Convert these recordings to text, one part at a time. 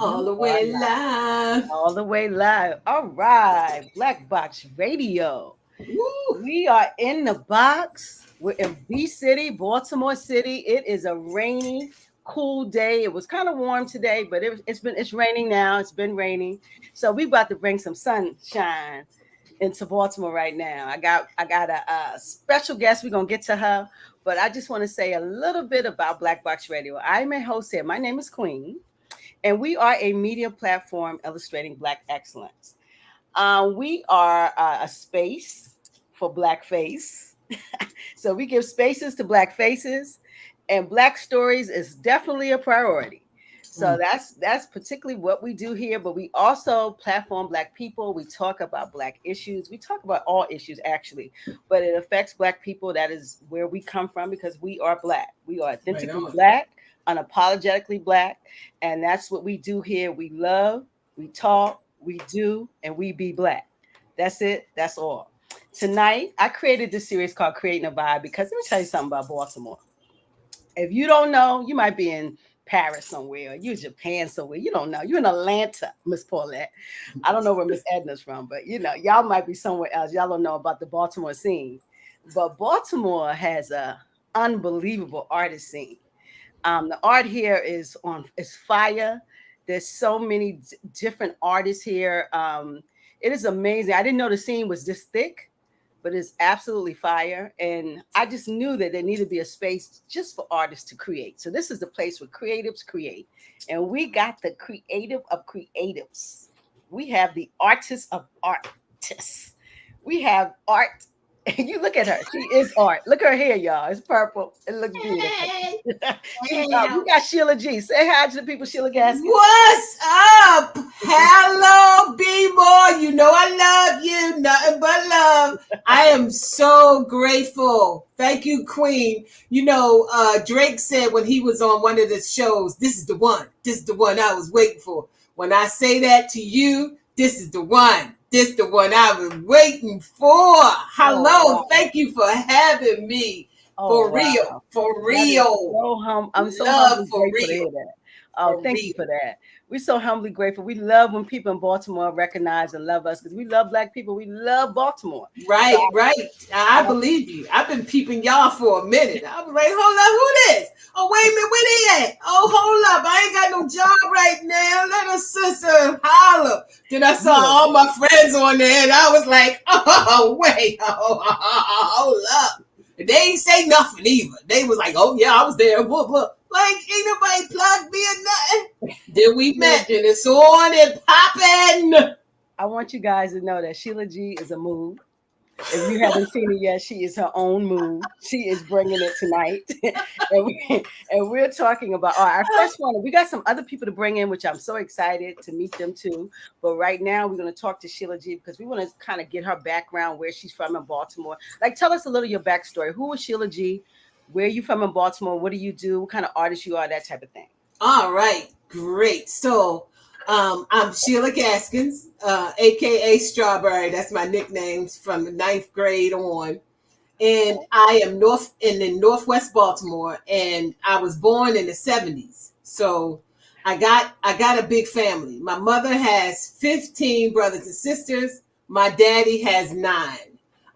All the way live. All the way live. All right. BlaKBoXXRadio. Woo. We are in the box. We're in B City, Baltimore City. It is a rainy, cool day. It was kind of warm today, but it's raining now. It's been raining. So we about to bring some sunshine into Baltimore right now. I got a special guest. We're gonna get to her, but I just want to say a little bit about BlaKBoXXRadio. I'm a host here. My name is Queen, and we are a media platform illustrating Black excellence. We are a space for Black face. So we give spaces to Black faces, and Black stories is definitely a priority. So that's particularly what we do here. But we also platform Black people. We talk about Black issues. We talk about all issues actually, but it affects Black people. That is where we come from because we are Black. We are authentically Black, unapologetically Black, and that's what we do here. We love, we talk, we do, and we be Black. That's it. That's all. Tonight, I created this series called Creating a Vibe because let me tell you something about Baltimore. If you don't know, you might be in Paris somewhere, or you in Japan somewhere. You don't know. You're in Atlanta, Miss Paulette. I don't know where Miss Edna's from, but y'all might be somewhere else. Y'all don't know about the Baltimore scene. But Baltimore has a unbelievable artist scene. The art here is fire. There's so many different artists here. It is amazing. I didn't know the scene was this thick, but it's absolutely fire. And I just knew that there needed to be a space just for artists to create. So this is the place where creatives create. And we got the creative of creatives. We have the artist of artists. We have art. You look at her. She is art. Look at her hair, y'all. It's purple. It looks beautiful. We got Sheila G. Say hi to the people, Sheila Gaskins. What's up? Hello, B-Boy. You know I love you. Nothing but love. I am so grateful. Thank you, Queen. Drake said when he was on one of the shows, this is the one. This is the one I was waiting for. When I say that to you, this is the one. This the one I was waiting for. Hello. Wow. Thank you for having me. For real. For real. I'm so humbly grateful to hear that. Oh, thank you for that. We're so humbly grateful. We love when people in Baltimore recognize and love us because we love Black people. We love Baltimore. Right. I believe you. I've been peeping y'all for a minute. I was like, hold up, who this? Oh, wait a minute, where they at? Oh, hold up. I ain't got no job right now. Let us sister holler. Then I saw all my friends on there and I was like, oh, wait. Hold up. And they ain't say nothing either. They was like, oh, yeah, I was there. Like, ain't nobody plugged me or nothing. Then we met and it's on and popping. I want you guys to know that Sheila G is a mood. If you haven't seen it yet, she is her own mood. She is bringing it tonight. and we're talking about our first one. We got some other people to bring in, which I'm so excited to meet them too. But right now, we're going to talk to Sheila G because we want to kind of get her background, where she's from in Baltimore. Like, tell us a little your backstory. Who is Sheila G? Where are you from in Baltimore? What do you do? What kind of artist you are? That type of thing. All right. Great. So I'm Sheila Gaskins, a.k.a. Strawberry. That's my nickname from the 9th grade on. And I am in Northwest Baltimore, and I was born in the 70s. So I got a big family. My mother has 15 brothers and sisters. My daddy has 9.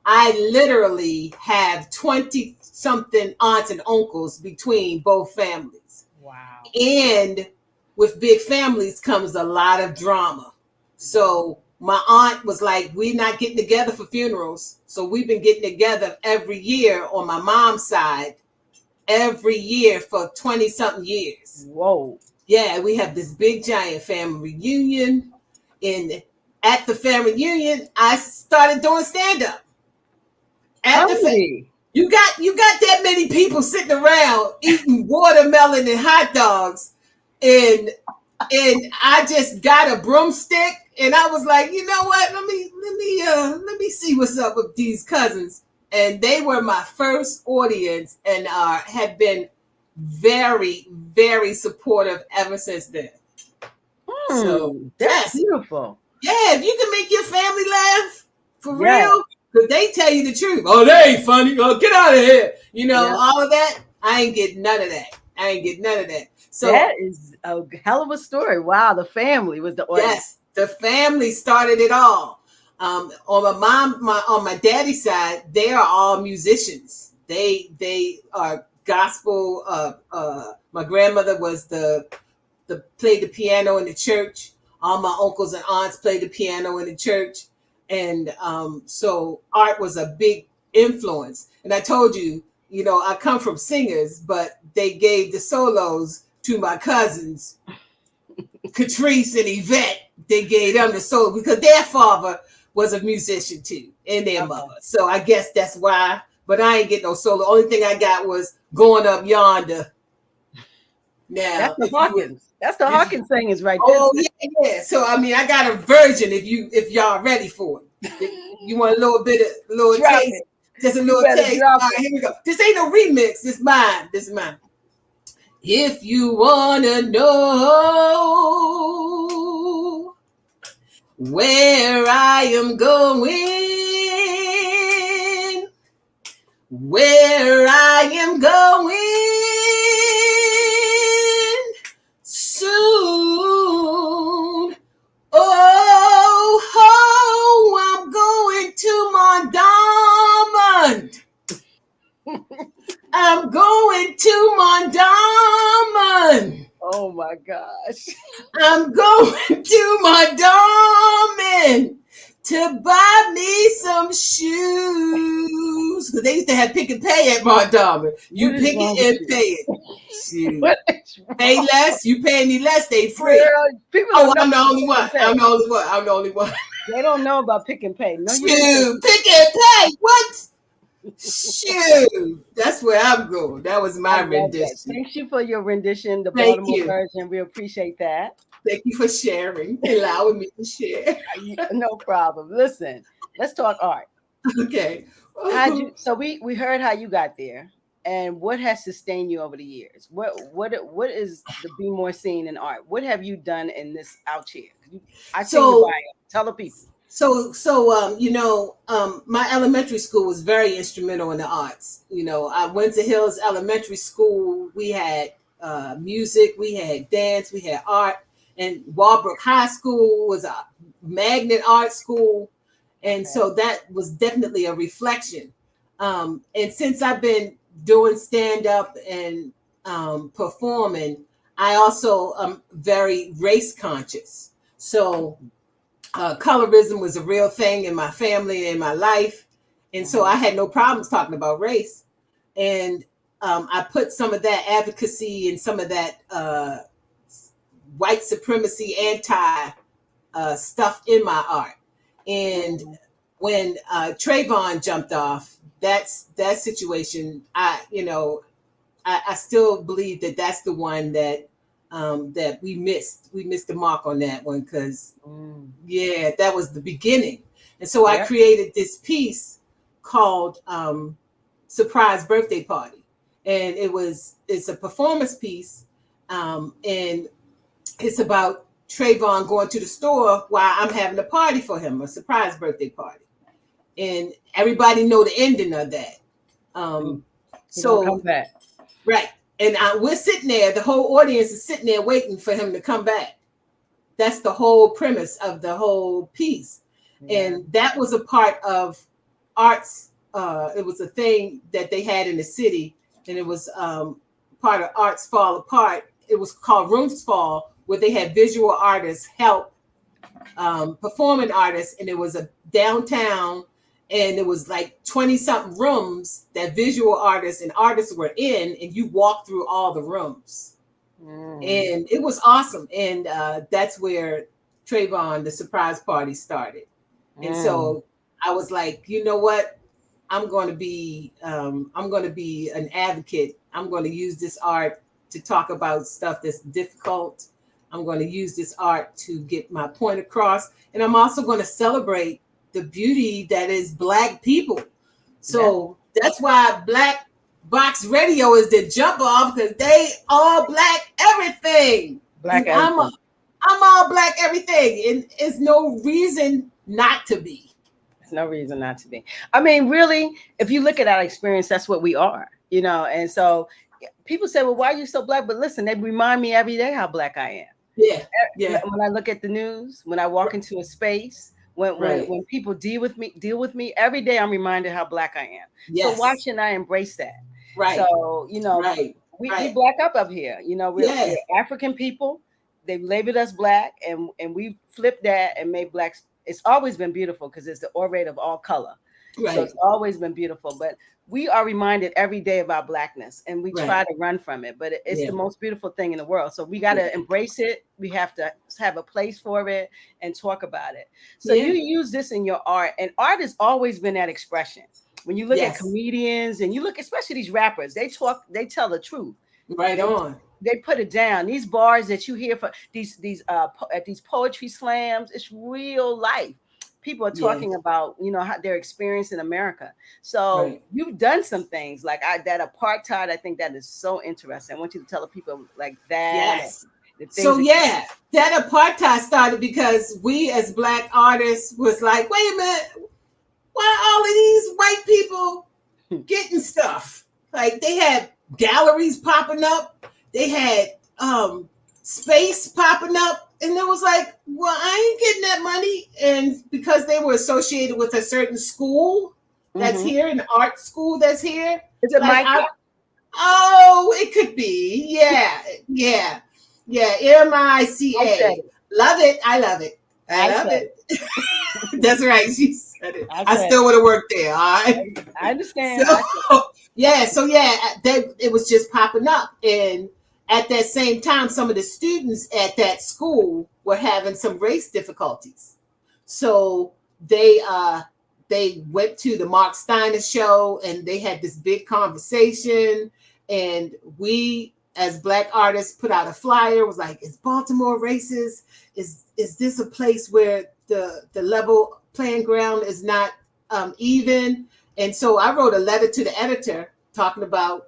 I literally have 20-something aunts and uncles between both families. Wow. And with big families comes a lot of drama. So my aunt was like, we're not getting together for funerals. So we've been getting together every year on my mom's side, every year for 20-something years. Whoa. Yeah, we have this big giant family reunion. And at the family reunion, I started doing stand-up. You got that many people sitting around eating watermelon and hot dogs, and I just got a broomstick, and I was like, you know what? Let me see what's up with these cousins, and they were my first audience, and have been very, very supportive ever since then. So that's beautiful. Yeah, if you can make your family laugh for real. Because they tell you the truth. Oh, they ain't funny. Oh, get out of here. All of that. I ain't getting none of that. I ain't get none of that. So that is a hell of a story. Wow, the family was the audience. yes, the family started it all. On my daddy's side, they are all musicians. They are gospel. My grandmother was the played the piano in the church. All my uncles and aunts played the piano in the church, and so art was a big influence. And I told you, I come from singers, but they gave the solos to my cousins, Catrice and Yvette. They gave them the solo because their father was a musician too, and their mother. So I guess that's why. But I ain't get no solo. Only thing I got was Going Up Yonder. Now that's the Hawkins. That's the Hawkins thing is right there. Oh yeah. So I mean, I got a version if y'all ready for it. You want a little taste? It. Just a little taste. All right, here we go. This ain't no remix. This is mine. If you wanna know where I am going, soon. Oh, I'm going to my diamond. I'm going to my diamond. Oh my gosh. I'm going to my diamond to buy me some shoes. Because they used to have pick and pay at my diamond. You pick it and pay it. Pay less, you pay any less, they free. Girl, I'm the only one. I'm the only one. They don't know about pick and pay. No, Shoot, pick and pay. What? Shoot, that's where I'm going. That was my rendition. Thank you for your rendition, the Baltimore version. We appreciate that. Thank you for sharing, allowing me to share. No problem. Listen, let's talk art. Okay. So we heard how you got there, and what has sustained you over the years. What is the Be More Scene in art? What have you done in this out here? I see your bio. Tell the people. So, my elementary school was very instrumental in the arts. I went to Hills Elementary School. We had music, we had dance, we had art. And Walbrook High School was a magnet art school. And so that was definitely a reflection. And since I've been doing stand-up and performing, I also am very race conscious. So colorism was a real thing in my family and in my life. And so I had no problems talking about race. And I put some of that advocacy and some of that white supremacy, anti stuff in my art. And when Trayvon jumped off, that situation, I still believe that that's the one that we missed the mark on that one, because that was the beginning. And so I created this piece called Surprise Birthday Party, and it's a performance piece, and it's about Trayvon going to the store while I'm having a party for him, a surprise birthday party, and everybody know the ending of that. So come back. Right. And we're sitting there, the whole audience is sitting there waiting for him to come back. That's the whole premise of the whole piece. And that was a part of arts. It was a thing that they had in the city, and it was part of Arts Fall Apart. It was called Rooms Fall, where they had visual artists help performing artists, and it was a downtown, and it was like 20 something rooms that visual artists and artists were in, and you walk through all the rooms. And it was awesome. And that's where Trayvon, the surprise party, started. And so I was like, you know what? I'm going to be an advocate. I'm going to use this art to talk about stuff that's difficult. I'm going to use this art to get my point across. And I'm also going to celebrate the beauty that is Black people. So that's why BlaKBoXXRadio is the jump off, because they all Black everything. Black everything. I'm all Black everything. And it's no reason not to be. There's no reason not to be. I mean, really, if you look at our experience, that's what we are, and so people say, well, why are you so black? But listen, they remind me every day how black I am. Yeah. Yeah. When I look at the news, when I walk into a space, when people deal with me every day, I'm reminded how black I am. So why Yes. shouldn't I embrace that? Right. So, Right. we black up here. We're Yeah. African people. They've labeled us black, and we flipped that and made blacks. It's always been beautiful because it's the orate of all color. So Right. it's always been beautiful. But we are reminded every day of our blackness, and we try Right. to run from it. But it's Yeah. the most beautiful thing in the world. So we got to embrace it. We have to have a place for it and talk about it. So you use this in your art, and art has always been that expression. When you look at comedians and you look, especially these rappers, they tell the truth. Right on. They put it down. These bars that you hear for at these poetry slams, it's real life. People are talking about, how their experience in America. So Right. you've done some things like that apartheid. I think that is so interesting. I want you to tell the people like that. Yes. The things So that apartheid started because we as black artists was like, wait a minute, why all of these white people getting stuff? Like they had galleries popping up, they had space popping up, and it was like, well, I ain't getting that money. And because they were associated with a certain school that's here, an art school that's here. Is it like Mike? Oh, it could be. Yeah. MICA. Love it. I love it. I love it. That's right. She said it. I still would have worked there. All right. I understand. So it was just popping up. And at that same time, some of the students at that school were having some race difficulties. So they went to the Mark Steiner show and they had this big conversation. And we, as black artists, put out a flyer. It was like, is Baltimore racist? Is this a place where the level playing ground is not even? And so I wrote a letter to the editor talking about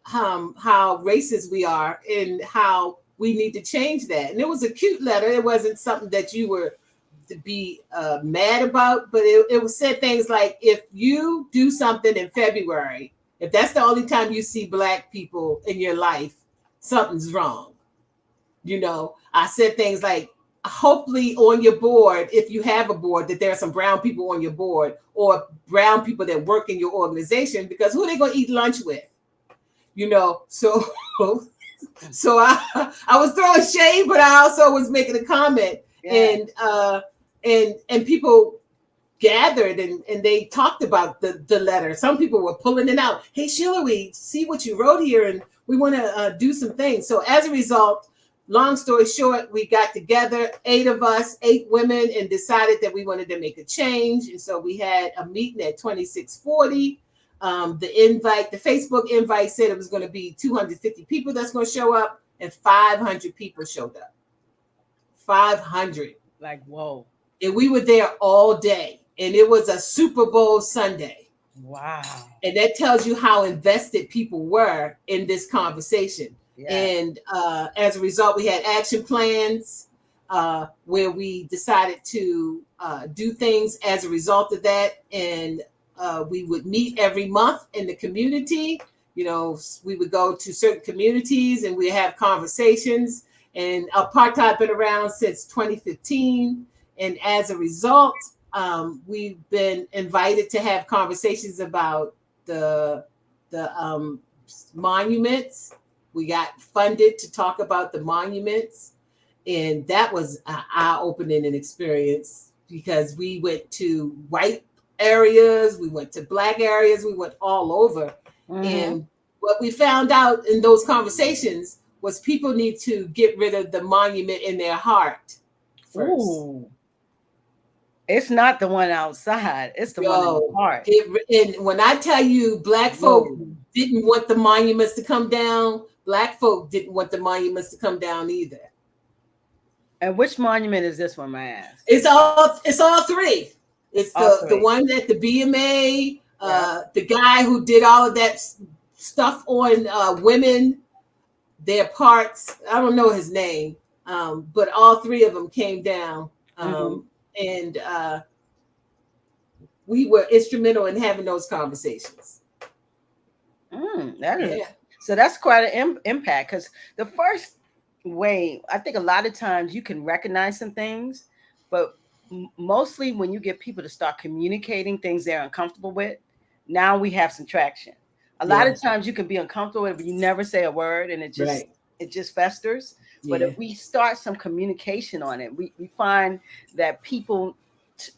how racist we are and how we need to change that. And it was a cute letter. It wasn't something that you were to be mad about, but it was said things like, if you do something in February, if that's the only time you see black people in your life, something's wrong. I said things like, hopefully on your board, if you have a board, that there are some brown people on your board or brown people that work in your organization, because who are they going to eat lunch with? So I was throwing shade, but I also was making a comment. And people gathered and they talked about the letter. Some people were pulling it out. Hey, Sheila, we see what you wrote here and we want to do some things. So as a result, long story short, we got together, 8 of us, 8 women, and decided that we wanted to make a change. And so we had a meeting at 2640. The Facebook invite said it was going to be 250 people that's going to show up, and 500 people showed up. 500. Like, whoa. And we were there all day. And it was a Super Bowl Sunday. Wow. And that tells you how invested people were in this conversation. Yeah. And as a result, we had action plans where we decided to do things as a result of that. And we would meet every month in the community. We would go to certain communities and we have conversations. And apartheid been around since 2015. And as a result, we've been invited to have conversations about the monuments. We got funded to talk about the monuments. And that was an eye-opening experience because we went to white areas, we went to black areas, we went all over. Mm-hmm. And what we found out in those conversations was people need to get rid of the monument in their heart first. Ooh. It's not the one outside. It's the one in the heart. And when I tell you, black folk didn't want the monuments to come down, black folk didn't want the monuments to come down either. And which monument is this one, my ass? It's all 3. It's the one at the BMA, the guy who did all of that stuff on women, their parts. I don't know his name, but all 3 of them came down. And we were instrumental in having those conversations. That is So that's quite an impact, because the first way, I think a lot of times you can recognize some things, but mostly when you get people to start communicating things they're uncomfortable with, now we have some traction. A lot Yeah. of times you can be uncomfortable with it, but you never say a word, and Right. it just festers. But if Yeah. we start some communication on it, we find that people,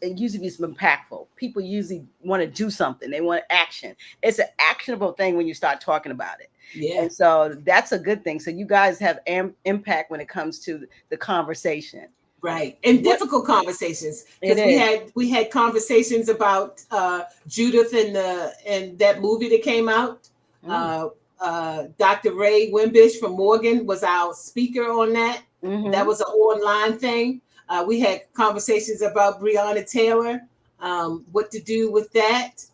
it usually is impactful. People usually want to do something. They want action. It's an actionable thing when you start talking about it. Yeah. And so that's a good thing. So you guys have impact when it comes to the conversation. Right. And What difficult conversations, it because is. we had conversations about Judith and that movie that came out. Mm. Dr. Ray Wimbish from Morgan was our speaker on that. That Mm-hmm. was an online thing. We had conversations about Breonna Taylor, what to do with that,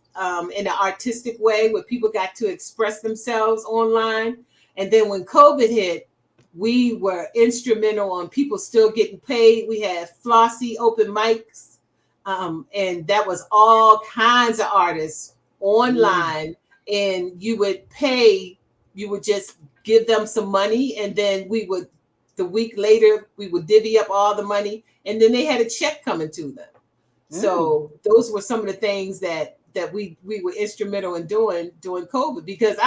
in an artistic way where people got to express themselves online. And then when COVID hit, we were instrumental on people still getting paid. We had Flossie open mics, and that was all kinds of artists Mm. online. And you would pay, you would just give them some money, and then the week later, we would divvy up all the money, and then they had a check coming to them. Mm. So those were some of the things that we were instrumental in doing during COVID, because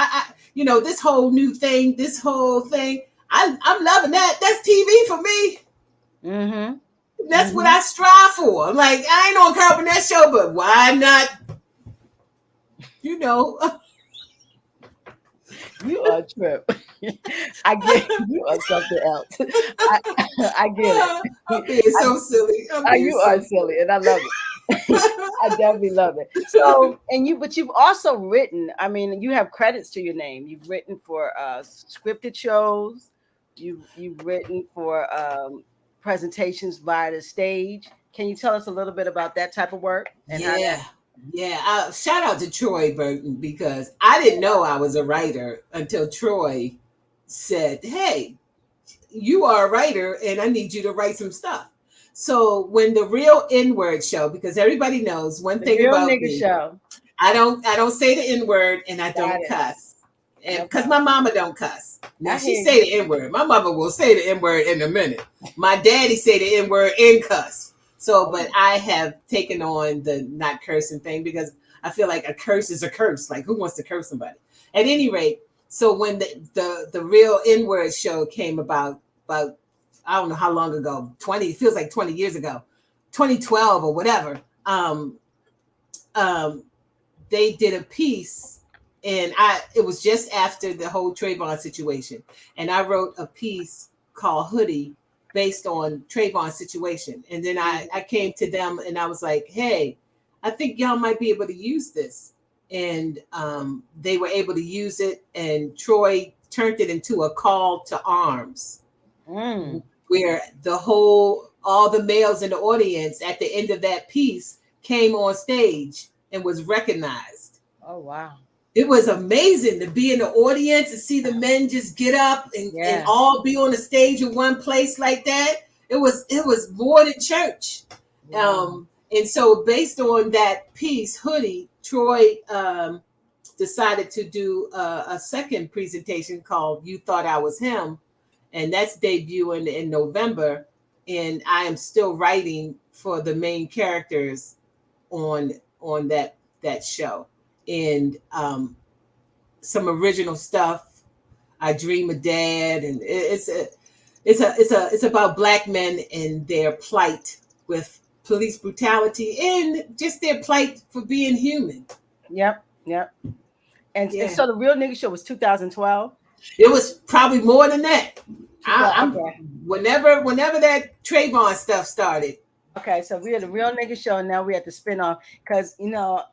this whole new thing, this whole thing, I'm loving that. That's TV for me. Mm-hmm. That's what Mm-hmm. I strive for. I'm like, I ain't on Carl Burnett show, but why not? You know, You are a trip. I get you are something else. I I get I'm it. being so silly. I'm being You are so silly, silly. and I love it. I definitely love it. So, but you've also written. I mean, you have credits to your name. You've written for scripted shows. You've written for presentations via the stage. Can you tell us a little bit about that type of work and how that? Yeah. Yeah. Shout out to Troy Burton, because I didn't know I was a writer until Troy said, "Hey, you are a writer and I need you to write some stuff." So when the real N-word show, because everybody knows one The thing real about nigga me, show. I don't say the N-word, and I Got don't it. cuss. And No because problem. my mama don't cuss. Now I she hear say you. the N-word. My mother will say the N-word in a minute. My daddy say the N-word and cuss. So, but Oh. I have taken on the not cursing thing, because I feel like a curse is a curse. Like, who wants to curse somebody? At any rate, so when the real N-word show came about I don't know how long ago, 20, it feels like 20 years ago, 2012 or whatever. Um, they did a piece, and it was just after the whole Trayvon situation, and I wrote a piece called Hoodie based on Trayvon's situation. And then I came to them and I was like, hey, I think y'all might be able to use this. And they were able to use it, and Troy turned it into a call to arms, Mm. where all the males in the audience at the end of that piece came on stage and was recognized. Oh wow. It was amazing to be in the audience and see the men just get up and Yeah. all be on the stage in one place like that. It was more than church. Wow. And so based on that piece, Hoodie, Troy decided to do a second presentation called You Thought I Was Him, and that's debuting in November. And I am still writing for the main characters on that show, and some original stuff. I Dream of Dad, and it's about black men and their plight with police brutality, and just their plight for being human. Yep. Yep. And Yeah, so the real nigga show was 2012. it was probably more than that. 2000, I'm okay. whenever that Trayvon stuff started. Okay, so we had the real nigga show, and now we had the spinoff, because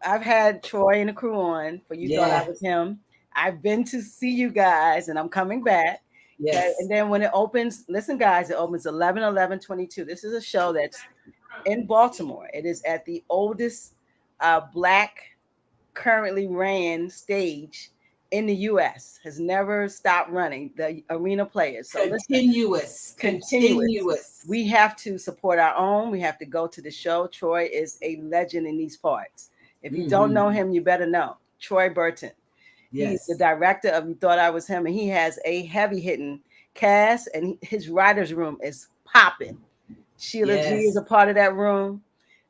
I've had Troy and the crew on for You Thought I Yeah. Was Him. I've been to see you guys, and I'm coming back. Okay, Yes. and then when it opens, listen, guys, it opens 11/11/22. This is a show that's in Baltimore. It is at the oldest black currently ran stage in the U.S. Has never stopped running, the Arena Players. So listen, Continuous. continuous. Continuous. We have to support our own. We have to go to the show. Troy is a legend in these parts. If you don't Mm-hmm. know him, you better know Troy Burton. He's the Yes. director of You Thought I Was Him, and he has a heavy hitting cast, and his writers' room is popping. Sheila G is Yes. a part of that room.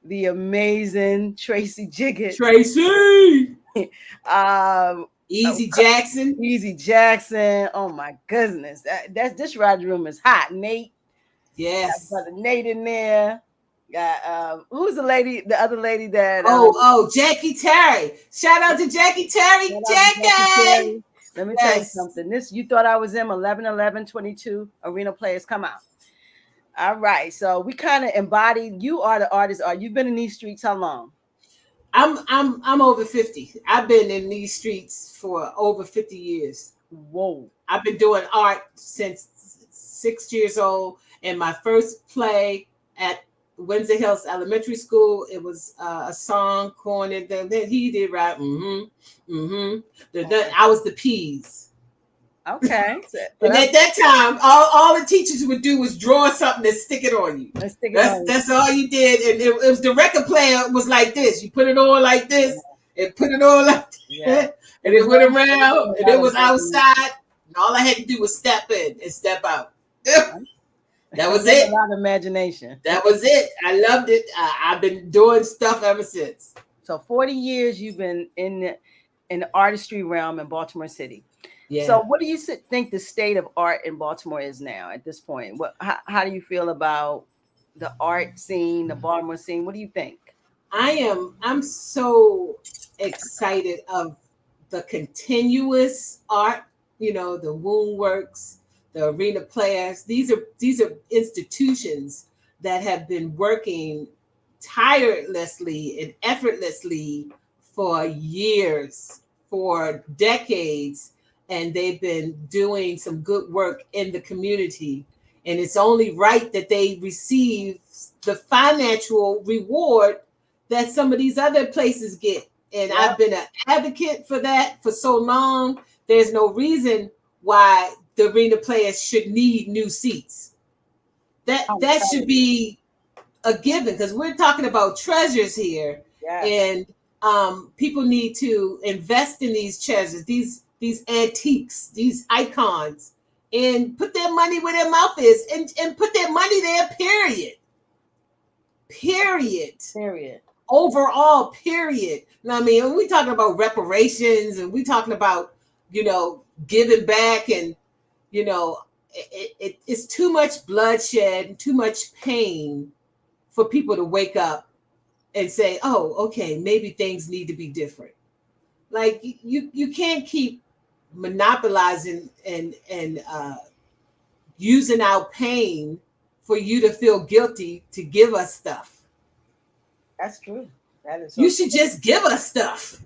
The amazing Tracy Jiggett, Tracy. um, Easy Jackson. Easy Jackson. Oh my goodness, that's this writers' room is hot. Nate, got Yes. brother Nate in there. Got who's the lady? The other lady that Oh, Jackie Terry. Shout out to Jackie Terry. shout out to Jackie Jackie. Terry. Let me tell you Yes. something. This You Thought I Was In 11/11/22 arena players come out. All right, so we kind of embodied. You are the artist. Are you've been in these streets how long? I'm over 50. I've been in these streets for over 50 years. Whoa. I've been doing art since 6 years old. And my first play at Wednesday Hills Elementary School, it was a song cornered that he did right. I was the peas. Okay. And at that time, all the teachers would do was draw something and stick it on you. Let's stick it on you. That's all you did. And it was the record player was like this. You put it on like this and put it on like that. And it went around and it was outside. And all I had to do was step in and step out. That was it. A lot of imagination. That was it. I loved it. I've been doing stuff ever since. So 40 years you've been in the artistry realm in Baltimore City. Yeah. So what do you think the state of art in Baltimore is now at this point? How do you feel about the art scene, the Baltimore scene? What do you think? I'm so excited of the continuous art, the wound works, the arena players. These are institutions that have been working tirelessly and effortlessly for years, for decades. And they've been doing some good work in the community. And it's only right that they receive the financial reward that some of these other places get. And I've been an advocate for that for so long. There's no reason why the arena players should need new seats. That should be a given, because we're talking about treasures here. Yes. And people need to invest in these treasures, these antiques, these icons, and put their money where their mouth is, and put their money there, period. Overall, period. I mean, when we talking about reparations and we talking about, giving back, and, it's too much bloodshed and too much pain for people to wake up and say, oh, okay, maybe things need to be different. Like you can't keep monopolizing and using our pain for you to feel guilty to give us stuff. That's true. That is. You should just give us stuff.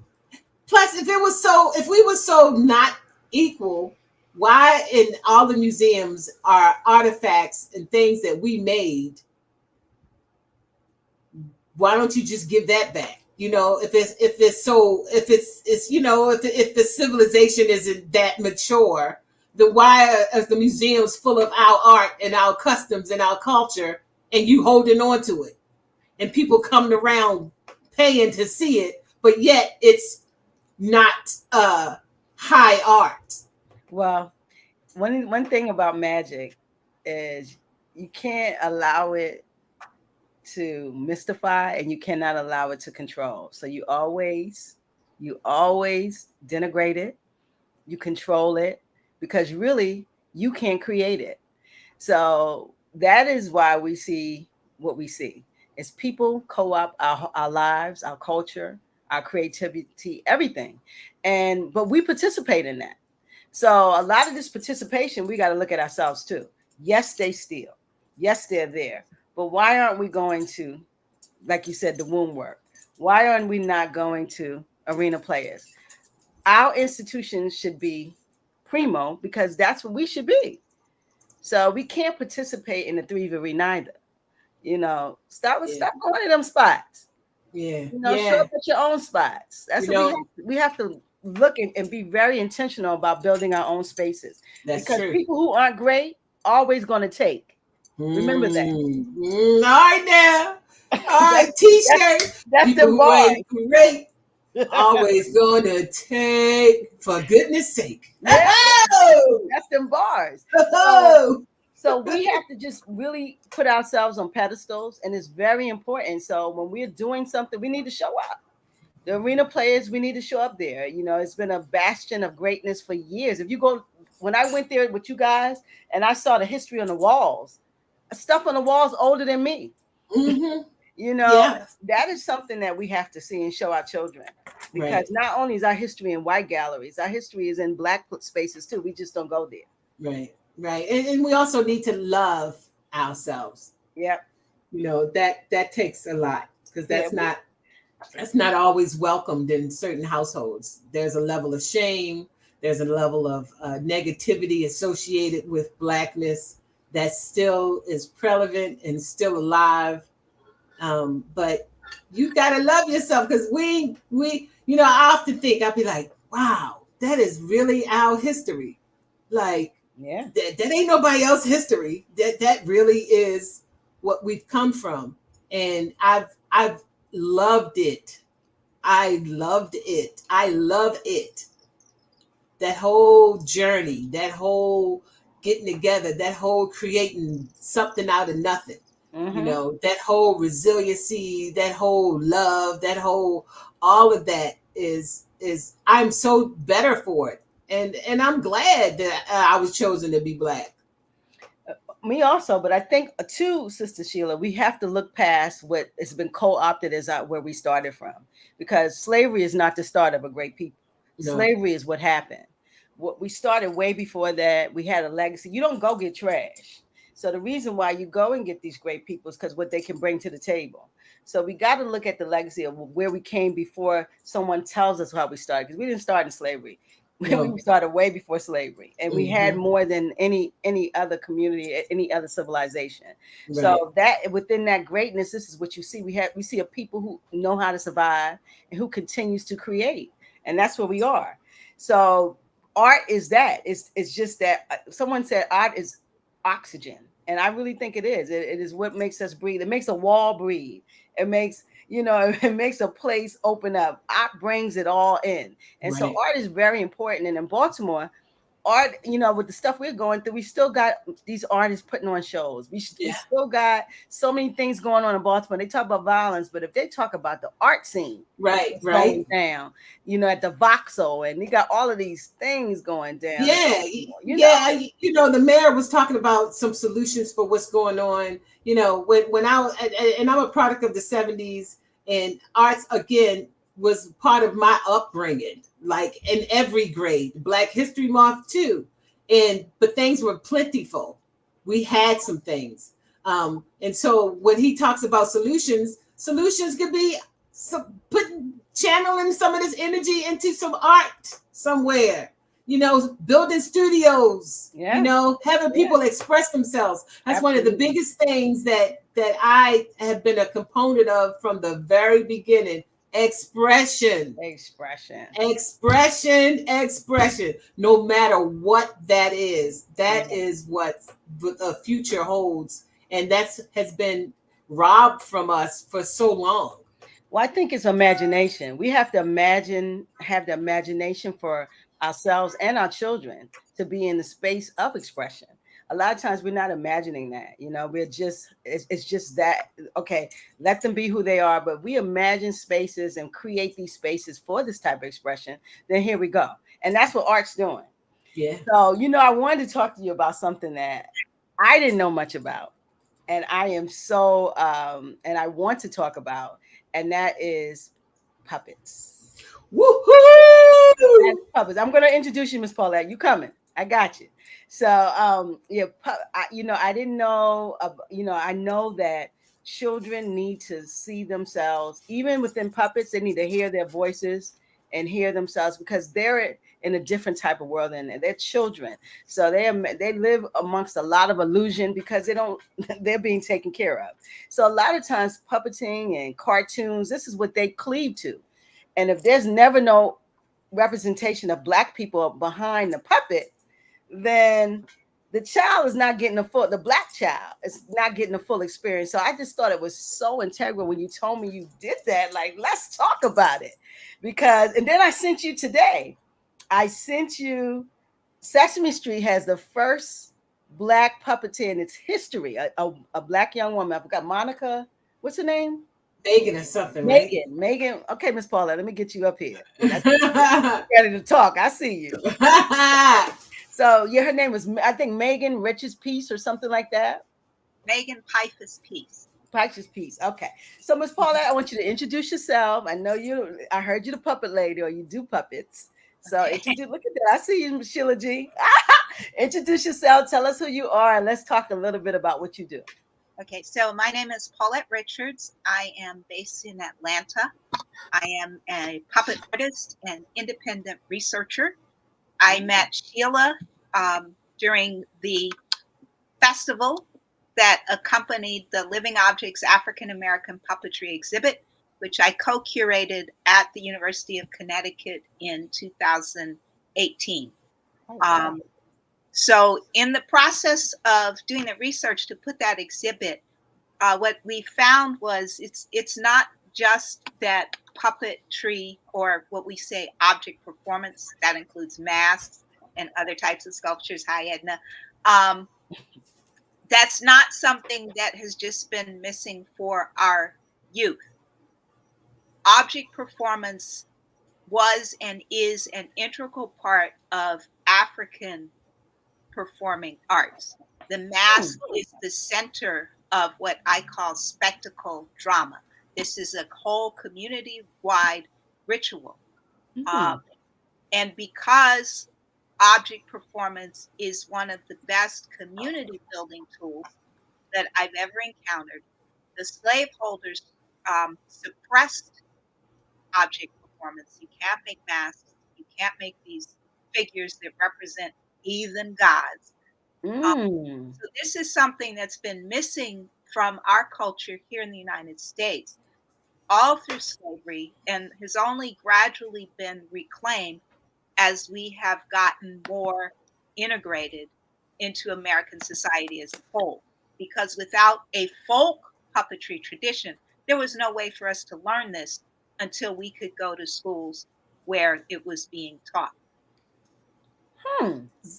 Plus, if we were so not equal, why in all the museums are artifacts and things that we made? Why don't you just give that back? If the civilization isn't that mature, then why are the museums full of our art and our customs and our culture, and you holding on to it, and people coming around paying to see it, but yet it's not high art? Well, one thing about magic is you can't allow it to mystify, and you cannot allow it to control. So you always denigrate it, you control it, because really you can't create it. So that is why we see what we see. It's people co-opt our lives, our culture, our creativity, everything. But we participate in that. So a lot of this participation, we got to look at ourselves too. Yes, they steal. Yes, they're there. But why aren't we going to, like you said, the womb work? Why aren't we not going to arena players? Our institutions should be primo, because that's what we should be. So we can't participate in the 3v neither. Stop going to them spots. Yeah. Show up at your own spots. That's what we have to look and be very intentional about building our own spaces. That's because true. People who aren't great always going to take. Remember that. All right now. All right, T-shirt. That's the bar. Great. Always gonna take, for goodness sake. Yeah, Oh, that's them bars. So oh. so we have to just really put ourselves on pedestals, and it's very important. So when we're doing something, we need to show up. The arena players, we need to show up there. You know, it's been a bastion of greatness for years. If you go, when I went there with you guys and I saw the history on the walls, stuff on the walls older than me. Mm-hmm. You know, Yeah. that is something that we have to see and show our children, because Right. not only is our history in white galleries, our history is in black spaces too. We just don't go there. Right. Right. And we also need to love ourselves. Yep. That takes a lot, because Yeah. that's not always welcomed in certain households. There's a level of shame. There's a level of negativity associated with blackness that still is prevalent and still alive. But you gotta love yourself, because I often think, I'll be like, wow, that is really our history. Like, Yeah. that ain't nobody else's history. That really is what we've come from, and I've loved it. I loved it. I love it. That whole journey, that whole getting together, that whole creating something out of nothing. Mm-hmm. That whole resiliency, that whole love, that whole all of that is I'm so better for it. And I'm glad that I was chosen to be black. Me also, but I think too, Sister Sheila, we have to look past what has been co-opted as where we started from, because slavery is not the start of a great people. No. Slavery is what happened. What we started way before that. We had a legacy. You don't go get trash. So the reason why you go and get these great people is because what they can bring to the table. So we got to look at the legacy of where we came before someone tells us how we started, because we didn't start in slavery. No. We started way before slavery, and we had Mm-hmm. more than any other community, any other civilization. Right. So that within that greatness, this is what you see. We see a people who know how to survive and who continues to create, and that's where we are. So art is that. It's just that someone said art is oxygen, and I really think it is. It is what makes us breathe. It makes a wall breathe. It makes it makes a place open up. Art brings it all in. And so Right. art is very important. And in Baltimore, art, with the stuff we're going through, we still got these artists putting on shows. We Yeah. still got so many things going on in Baltimore. They talk about violence, but if they talk about the art scene Right. that's Right. going down, at the Voxel, and they got all of these things going down in Yeah. Baltimore, Yeah. The mayor was talking about some solutions for what's going on. When and I'm a product of the 70s, and arts again was part of my upbringing, like in every grade. Black History Month too, but things were plentiful. We had some things, and so when he talks about solutions could be putting channeling some of this energy into some art somewhere. Building studios. Yeah. Having Yeah. people express themselves. That's one of the Absolutely. biggest things that I have been a component of from the very beginning. Expression. Expression. Expression. No matter what that is, that Yeah. is what the future holds, and that has been robbed from us for so long. Well, I think it's imagination. We have to have the imagination for ourselves and our children to be in the space of expression. A lot of times we're not imagining that. We're just, it's just that, okay, let them be who they are. But we imagine spaces and create these spaces for this type of expression. Then here we go. And that's what art's doing. Yeah. So, I wanted to talk to you about something that I didn't know much about. And I am so, and I want to talk about, and that is puppets. Woohoo! That's puppets. I'm going to introduce you, Miss Paulette. You coming? I got you. So, yeah, I didn't know. I know that children need to see themselves, even within puppets. They need to hear their voices and hear themselves, because they're in a different type of world, and they're children. So they live amongst a lot of illusion, because they're being taken care of. So a lot of times puppeting and cartoons, this is what they cleave to. And if there's never no representation of Black people behind the puppet, then the child is not getting the Black child is not getting a full experience. So I just thought it was so integral when you told me you did that. Like, let's talk about it. Because, and then I sent you today, I sent you Sesame Street has the first Black puppeteer in its history, a Black young woman. I forgot Monica. What's her name? Megan or something, right? Megan. Okay, Miss Paula, let me get you up here. Ready to talk. I see you. So yeah, her name was, I think, Megan Rich's Piece or something like that. Megan Pfeiffer's piece. Pfeiffer's Piece. Okay. So Miss Paula, I want you to introduce yourself. I know you. I heard you the puppet lady, or you do puppets. So introduce. Look at that. I see you, Ms Sheila G. Introduce yourself. Tell us who you are, and let's talk a little bit about what you do. Okay, so my name is Paulette Richards. I am based in Atlanta. I am a puppet artist and independent researcher. I met Sheila during the festival that accompanied the Living Objects African American Puppetry exhibit, which I co-curated at the University of Connecticut in 2018. Oh, wow. So in the process of doing the research to put that exhibit, what we found was it's not just that puppetry, or what we say object performance, that includes masks and other types of sculptures. Hi, Edna. That's not something that has just been missing for our youth. Object performance was and is an integral part of African performing arts. The mask is the center of what I call spectacle drama. This is a whole community-wide ritual. And because object performance is one of the best community building tools that I've ever encountered, the slaveholders suppressed object performance. You can't make masks. You can't make these figures that represent heathen gods. So this is something that's been missing from our culture here in the United States all through slavery, and has only gradually been reclaimed as we have gotten more integrated into American society as a whole. Because without a folk puppetry tradition, there was no way for us to learn this until we could go to schools where it was being taught.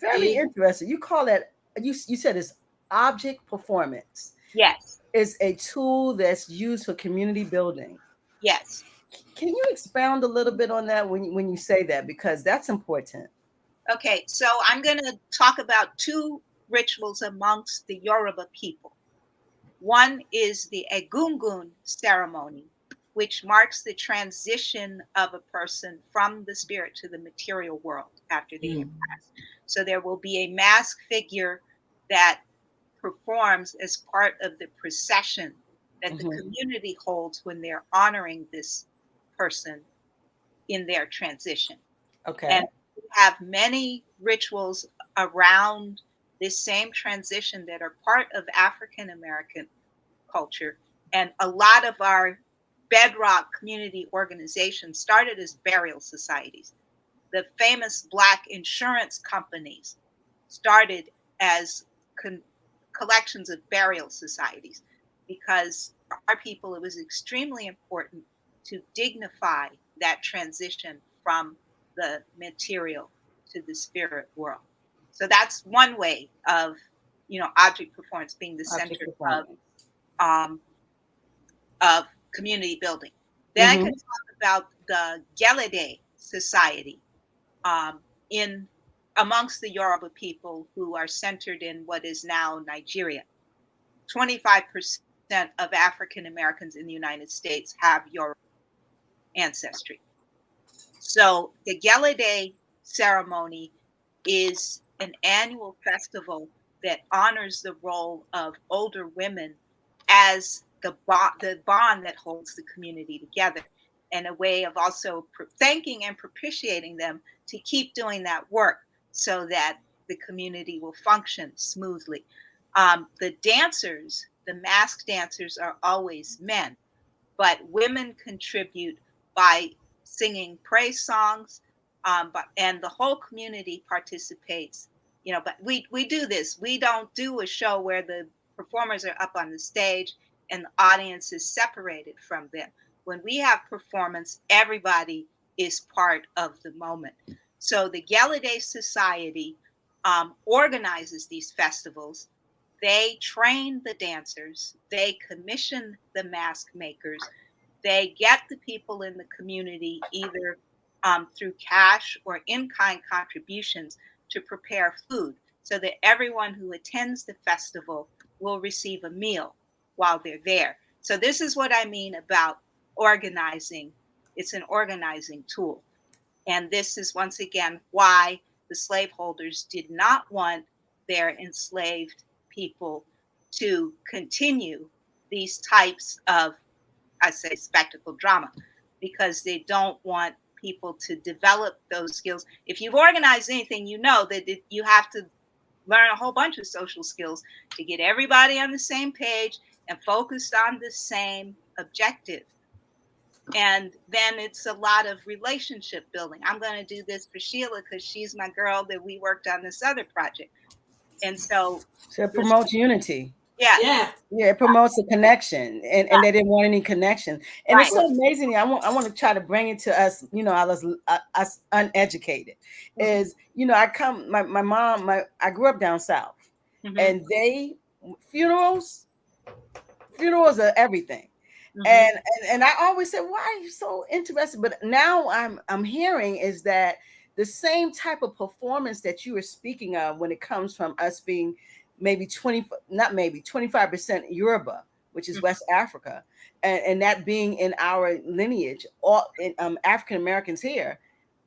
Very interesting. You call that, you said it's object performance. Yes. It's a tool that's used for community building. Yes. Can you expound a little bit on that when you say that? Because that's important. Okay, so I'm going to talk about two rituals amongst the Yoruba people. One is the Egungun ceremony, which marks the transition of a person from the spirit to the material world after they have passed. So there will be a mask figure that performs as part of the procession that the community holds when they're honoring this person in their transition. Okay. And we have many rituals around this same transition that are part of African American culture. And a lot of our bedrock community organizations started as burial societies. The famous Black insurance companies started as collections of burial societies, because for our people, it was extremely important to dignify that transition from the material to the spirit world. So that's one way of, object performance being the center of community building. Then I could talk about the Gelede Society in amongst the Yoruba people, who are centered in what is now Nigeria. 25% of African Americans in the United States have Yoruba ancestry. So the Gelede ceremony is an annual festival that honors the role of older women as the bond that holds the community together, and a way of also thanking and propitiating them to keep doing that work so that the community will function smoothly. The dancers, the masked dancers, are always men, but women contribute by singing praise songs, and the whole community participates But we do this. We don't do a show where the performers are up on the stage and the audience is separated from them. When we have performance, everybody is part of the moment. So the Gallaudet Society organizes these festivals. They train the dancers, they commission the mask makers, they get the people in the community either through cash or in-kind contributions to prepare food so that everyone who attends the festival will receive a meal while they're there. So this is what I mean about organizing. It's an organizing tool. And this is once again why the slaveholders did not want their enslaved people to continue these types of, I say, spectacle drama, because they don't want people to develop those skills. If you've organized anything, you know that you have to learn a whole bunch of social skills to get everybody on the same page and focused on the same objective. And then it's a lot of relationship building. I'm going to do this for Sheila because she's my girl that we worked on this other project. And so it promotes unity. Yeah, it promotes a connection, and they didn't want any connection. And it's so amazing. I want to try to bring it to us, us uneducated. Is my mom, I grew up down south, and funerals are everything. And I always said, why are you so interested? But now I'm hearing is that the same type of performance that you were speaking of when it comes from us being maybe 25% Yoruba, which is West Africa, and that being in our lineage, all African Americans here,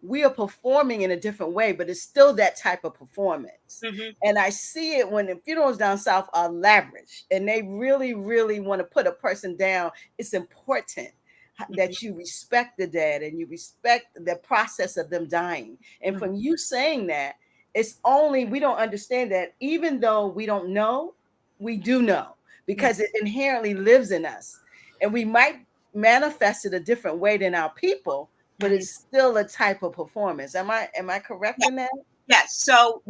we are performing in a different way, but it's still that type of performance. And I see it when the funerals down south are lavish and they really, really want to put a person down. It's important that you respect the dead and you respect the process of them dying. And from you saying that, it's only, we don't understand that even though we don't know, we do know, because it inherently lives in us. And we might manifest it a different way than our people, but it's still a type of performance. Am I correct in that? Yes. So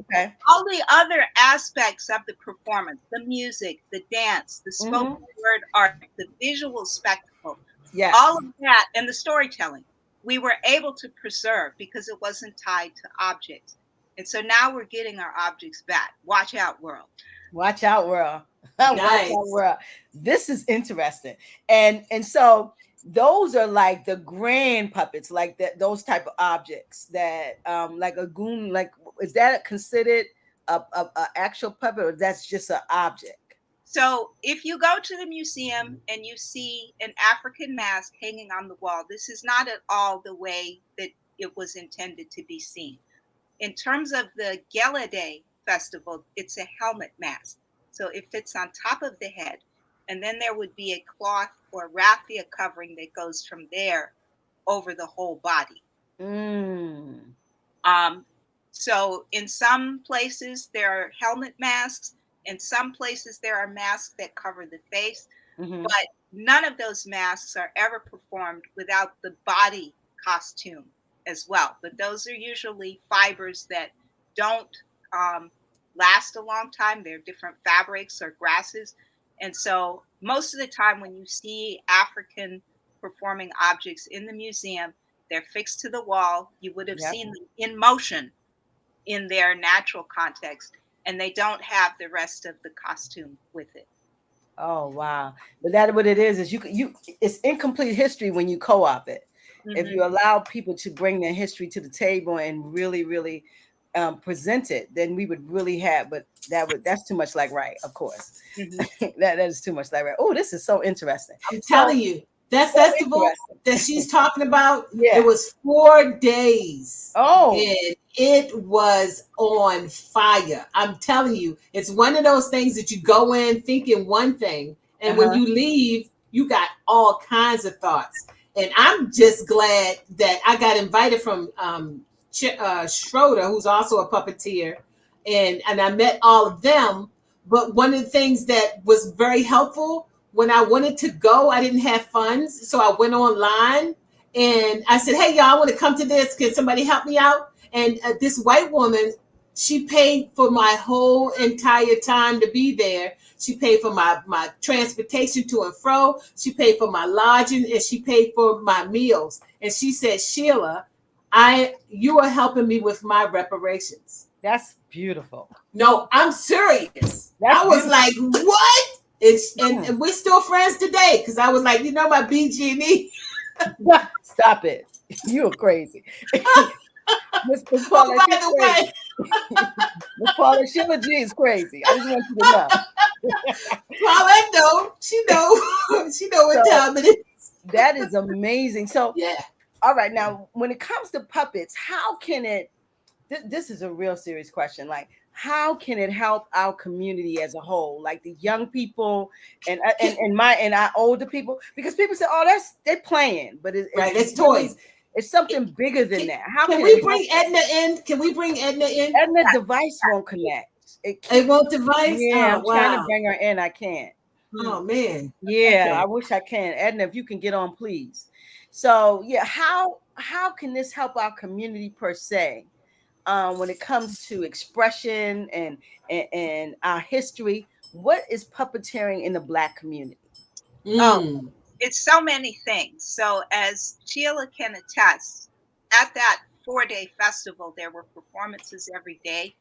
all the other aspects of the performance, the music, the dance, the spoken word art, the visual spectacle, all of that, and the storytelling, we were able to preserve because it wasn't tied to objects. And so now we're getting our objects back. Watch out, world. Watch out, world. Nice. Watch out, world. This is interesting. And so those are like the grand puppets, like that, those type of objects that like a goon, like, is that considered a actual puppet, or that's just an object? So if you go to the museum and you see an African mask hanging on the wall, this is not at all the way that it was intended to be seen. In terms of the Gallaudet Festival, it's a helmet mask. So it fits on top of the head. And then there would be a cloth or raffia covering that goes from there over the whole body. So in some places there are helmet masks. In some places there are masks that cover the face. But none of those masks are ever performed without the body costume as well. But those are usually fibers that don't last a long time. They're different fabrics or grasses. And so most of the time when you see African performing objects in the museum, they're fixed to the wall. You would have seen them in motion in their natural context, and they don't have the rest of the costume with it. Oh, wow. But that's what it is you it's incomplete history when you co-op it. If you allow people to bring their history to the table and really, really present it, then we would really have, but that's too much like right, of course. that is too much like right. Oh, this is so interesting. I'm telling you, that festival that she's talking about, it was 4 days. And it was on fire. I'm telling you, it's one of those things that you go in thinking one thing, and when you leave, you got all kinds of thoughts. And I'm just glad that I got invited from Schroeder, who's also a puppeteer, and I met all of them. But one of the things that was very helpful, when I wanted to go, I didn't have funds. So I went online and I said, hey, y'all, I want to come to this. Can somebody help me out? And this white woman She paid for my whole entire time to be there. She paid for my transportation to and fro. She paid for my lodging, and she paid for my meals. And she said, Sheila, you are helping me with my reparations. That's beautiful. No, I'm serious. That's I was beautiful. like, what? And we're still friends today because I was like, my BG&E. Stop it. You're crazy. Miss Oh, Paula, by she's the crazy. way, Miss Paula, Sheila G is crazy. I just want you to know. Paulette know. She know. She know what time it is. That is amazing. So, Yeah. all right. Now, when it comes to puppets, how can it, this is a real serious question. Like, how can it help our community as a whole, like the young people and our older people? Because people say, "Oh, they're playing," but It's toys. It's something bigger than that. How can we bring Edna in? Can we bring Edna in? Edna's device won't connect. It won't device. Yeah, Oh, I'm trying to bring her in. I can't. Oh man. Yeah, Okay. I wish I can. Edna, if you can get on, please. So yeah, how can this help our community per se? When it comes to expression and our history, what is puppeteering in the Black community? Oh, it's so many things. So as Sheila can attest, at that 4-day festival, there were performances every day,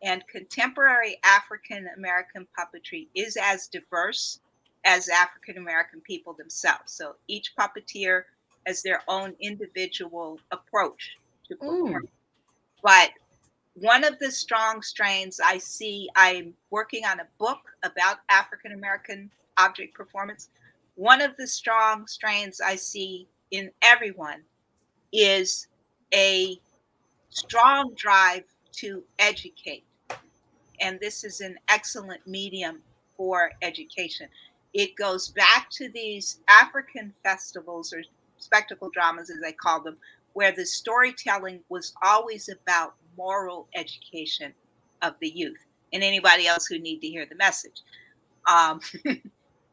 and contemporary African American puppetry is as diverse as African American people themselves. So each puppeteer has their own individual approach to performing. But one of the strong strains I see, I'm working on a book about African American object performance. One of the strong strains I see in everyone is a strong drive to educate. And this is an excellent medium for education. It goes back to these African festivals or spectacle dramas, as I call them, where the storytelling was always about moral education of the youth and anybody else who need to hear the message. Um,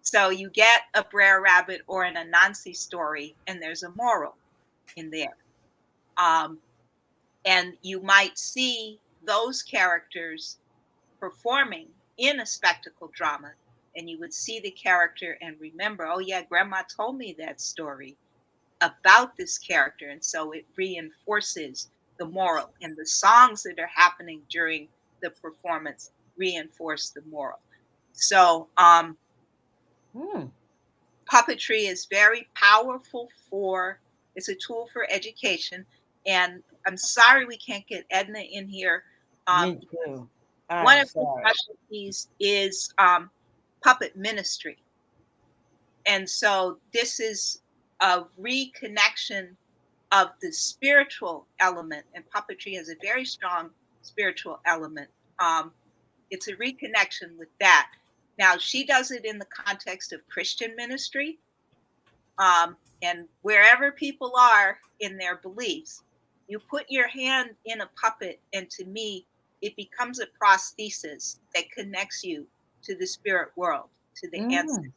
so you get a Brer Rabbit or an Anansi story, and there's a moral in there. And you might see those characters performing in a spectacle drama, and you would see the character and remember, oh yeah, grandma told me that story about this character, and so it reinforces the moral, and the songs that are happening during the performance reinforce the moral. So puppetry is very powerful it's a tool for education. And I'm sorry we can't get Edna in here. Me too. One of the specialties is puppet ministry. And so this is a reconnection of the spiritual element, and puppetry has a very strong spiritual element. It's a reconnection with that. Now, she does it in the context of Christian ministry, and wherever people are in their beliefs, you put your hand in a puppet, and to me, it becomes a prosthesis that connects you to the spirit world, to the ancestors.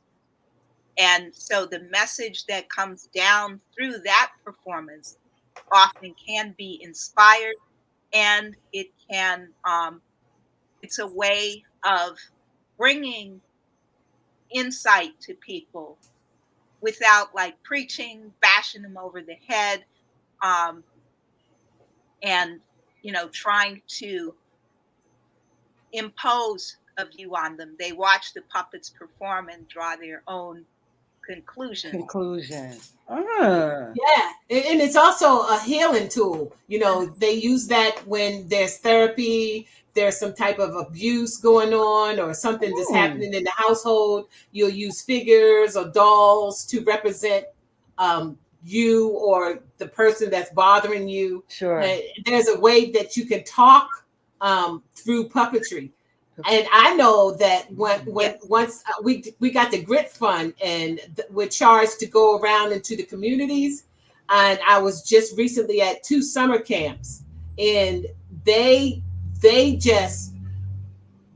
And so the message that comes down through that performance often can be inspired, and it can, it's a way of bringing insight to people without like preaching, bashing them over the head, and, trying to impose a view on them. They watch the puppets perform and draw their own conclusions. Yeah, and it's also a healing tool. They use that when there's therapy, there's some type of abuse going on, or something that's happening in the household. You'll use figures or dolls to represent you or the person that's bothering you. Sure. There's a way that you can talk through puppetry. And I know that once we got the Grit Fund, and we're charged to go around into the communities. And I was just recently at 2 summer camps, and they just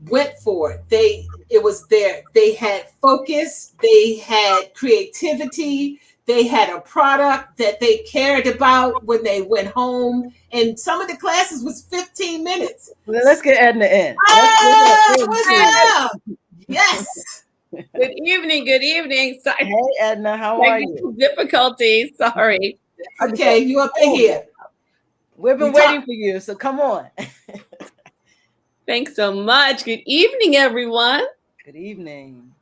went for it. It was there. They had focus. They had creativity. They had a product that they cared about when they went home. And some of the classes was 15 minutes. Well, let's get Edna in. What's up? Yes. Good evening. Good evening. Sorry. Hey, Edna, how are you? Difficulties. Sorry. Okay, you up in here. We've been waiting for you, so come on. Thanks so much. Good evening, everyone. Good evening.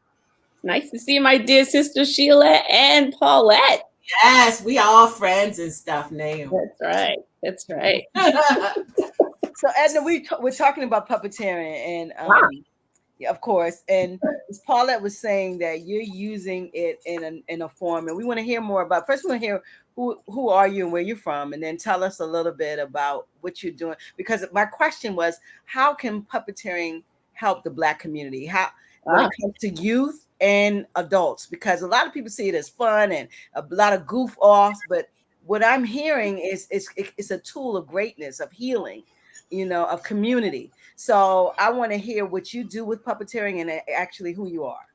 Nice to see my dear sister Sheila and Paulette. Yes, we all friends and stuff now. That's right. That's right. So Edna, we're talking about puppeteering, and yeah, of course. And as Paulette was saying that you're using it in a form, and we want to hear more about. First, we want to hear who are you and where you're from, and then tell us a little bit about what you're doing. Because my question was, how can puppeteering help the Black community? How when it comes to youth and adults? Because a lot of people see it as fun and a lot of goof offs, but what I'm hearing is it's a tool of greatness, of healing, of community. So I want to hear what you do with puppeteering and actually who you are.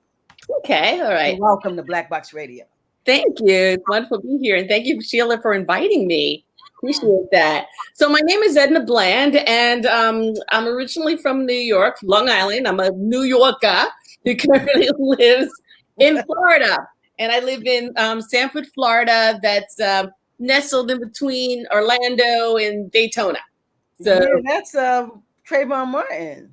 Okay, all right. And welcome to BlaKBoXXRadio. Thank you. It's wonderful to be here. And thank you, Sheila, for inviting me. Appreciate that. So my name is Edna Bland, and I'm originally from New York, Long Island. I'm a New Yorker who currently lives in Florida. And I live in Sanford, Florida, that's nestled in between Orlando and Daytona. So yeah, that's Trayvon Martin.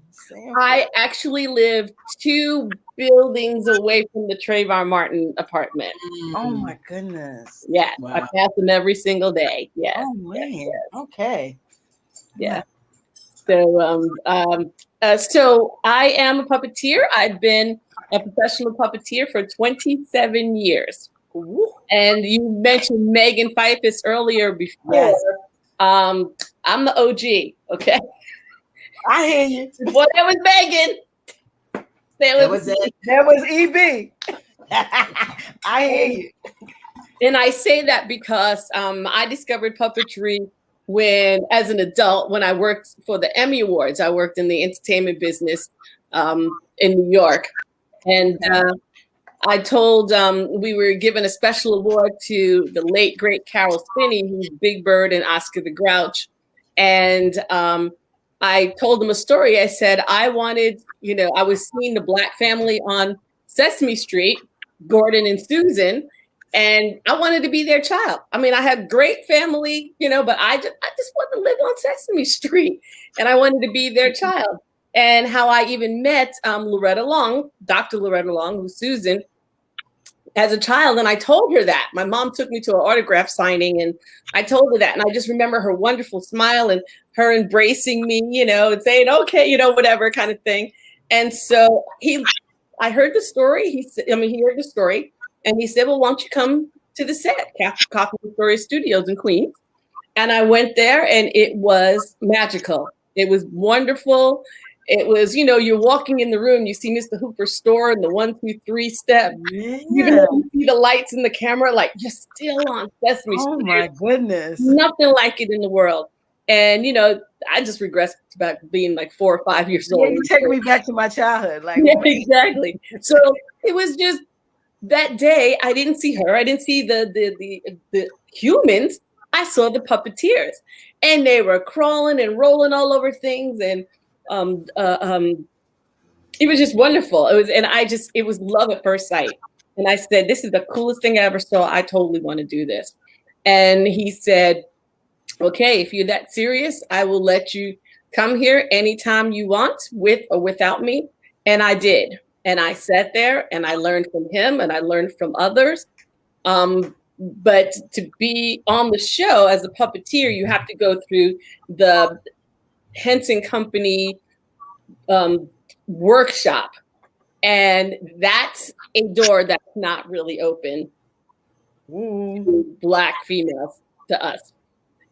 I actually live 2 buildings away from the Trayvon Martin apartment. Oh my goodness. Yeah, Wow. I pass them every single day. Yes. Oh man. Yes. Okay. Yeah. So so I am a puppeteer. I've been a professional puppeteer for 27 years. Ooh. And you mentioned Megan Pfeiffer earlier before. Yes. I'm the OG, okay? I hear you. Well, that was Megan. That was it. That was EB. I hear you. And I say that because I discovered puppetry as an adult, when I worked for the Emmy Awards. I worked in the entertainment business in New York. And I told, we were given a special award to the late, great Carol Spinney, who's Big Bird and Oscar the Grouch. And I told them a story. I said, I wanted, I was seeing the Black family on Sesame Street, Gordon and Susan, and I wanted to be their child. I mean, I had great family, but I just wanted to live on Sesame Street, and I wanted to be their child. And how I even met Loretta Long, Dr. Loretta Long, who's Susan, as a child. And I told her that. My mom took me to an autograph signing, and I told her that. And I just remember her wonderful smile and her embracing me, and saying, okay, whatever kind of thing. And so I heard the story. He heard the story, and he said, well, why don't you come to the set, Coffee Story Studios in Queens? And I went there, and it was magical. It was wonderful. It was, you're walking in the room, you see Mr. Hooper's store and the 1, 2, 3 step. Yeah. You see the lights in the camera, like you're still on Sesame Street. Oh my goodness. Nothing like it in the world. And, I just regress back being like 4 or 5 years old. Yeah, you take me back to my childhood. Yeah, exactly. So it was just that day, I didn't see her. I didn't see the humans. I saw the puppeteers, and they were crawling and rolling all over things. And it was just wonderful. It was love at first sight. And I said, this is the coolest thing I ever saw. I totally want to do this. And he said, okay, if you're that serious, I will let you come here anytime you want, with or without me. And I did. And I sat there and I learned from him and I learned from others. But to be on the show as a puppeteer, you have to go through the Henson Company workshop. And that's a door that's not really open to Black females, to us.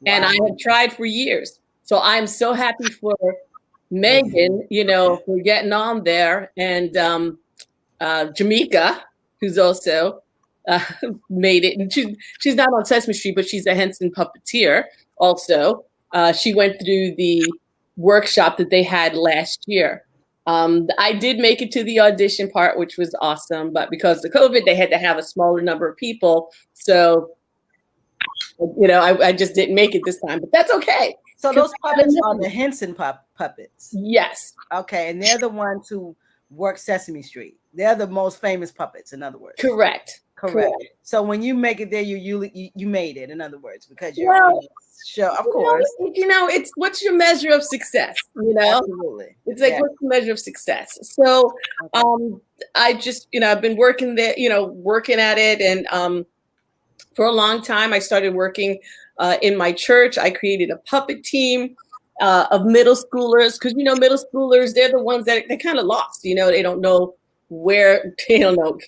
Wow. And I have tried for years. So I'm so happy for Megan, for getting on there. And Jamaica, who's also made it. And she's not on Sesame Street, but she's a Henson puppeteer also. She went through the workshop that they had last year. I did make it to the audition part, which was awesome, but because of COVID, they had to have a smaller number of people. So, you know, I just didn't make it this time, but that's okay. So those puppets are the Henson puppets. Yes. Okay, and they're the ones who work Sesame Street. They're the most famous puppets, in other words. Correct. Correct. So when you make it there, you made it, in other words, because you're on the show, of course. You know, it's what's your measure of success? You know, absolutely. It's like what's the measure of success? So, I just, you know, I've been working there, you know, working at it, and for a long time, I started working in my church. I created a puppet team of middle schoolers, because, you know, middle schoolers, they're the ones that they're kind of lost. You know, they don't know where, they don't know.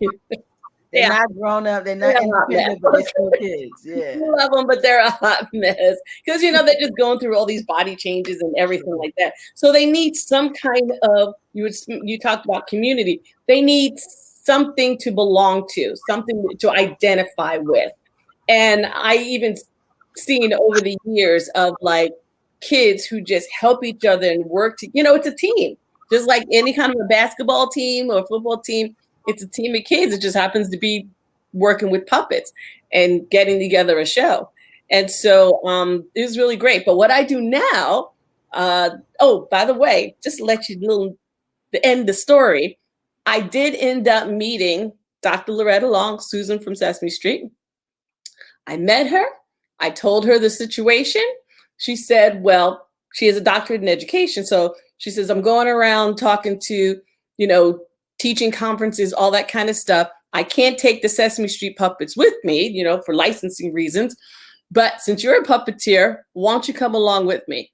They're not grown up. They're not independent, but they're still kids. Yeah, I love them, but they're a hot mess because, you know, they're just going through all these body changes and everything like that. So they need some kind of, you talked about community. They need something to belong to, something to identify with. And I even seen over the years of like kids who just help each other and work to, you know, it's a team, just like any kind of a basketball team or a football team. It's a team of kids. It just happens to be working with puppets and getting together a show. And so it was really great. But what I do now, oh, by the way, just to let you end the story, I did end up meeting Dr. Loretta Long, Susan from Sesame Street. I met her. I told her the situation. She said, well, she has a doctorate in education. So she says, I'm going around talking to, you know, teaching conferences, all that kind of stuff. I can't take the Sesame Street puppets with me, you know, for licensing reasons. But since you're a puppeteer, why don't you come along with me?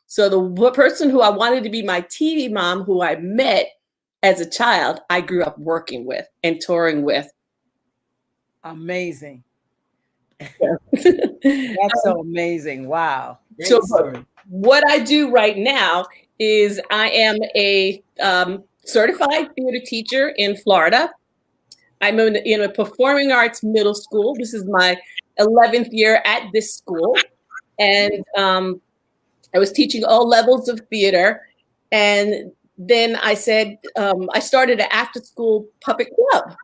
So the person who I wanted to be my TV mom, who I met as a child, I grew up working with and touring with. Amazing. That's so amazing. Wow. So what I do right now is I am a certified theater teacher in Florida. I'm in a performing arts middle school. This is my 11th year at this school. And I was teaching all levels of theater. And then I said, I started an after-school puppet club.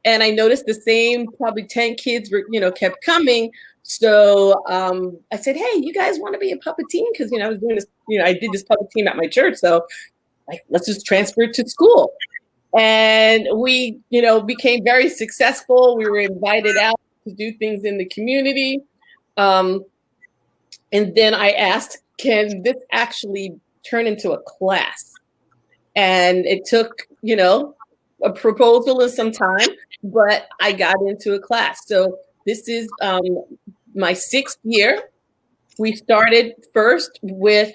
And I noticed the same probably 10 kids were, you know, kept coming. So I said, hey, you guys want to be a puppet team? Because, you know, I was doing this, you know, I did this puppet team at my church. So like, let's just transfer it to school. And we, you know, became very successful. We were invited out to do things in the community. And then I asked, can this actually turn into a class? And it took, you know, a proposal and some time, but I got into a class. So this is my 6th year. We started first with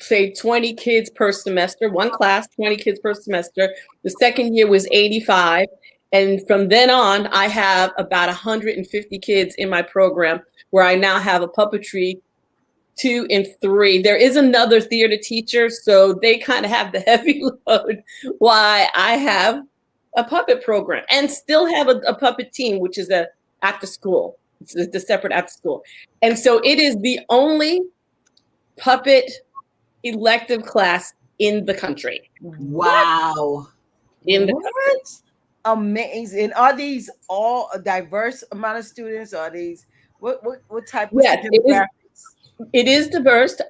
say 20 kids per semester, one class, 20 kids per semester. The second year was 85. And from then on, I have about 150 kids in my program, where I now have a puppetry 2 and 3. There is another theater teacher, so they kind of have the heavy load, while I have a puppet program and still have a puppet team, which is a after school. It's the separate after school. And so it is the only puppet elective class in the country. Wow. In the country. Amazing. Are these all a diverse amount of students? Are these what type of demographics? It is diverse.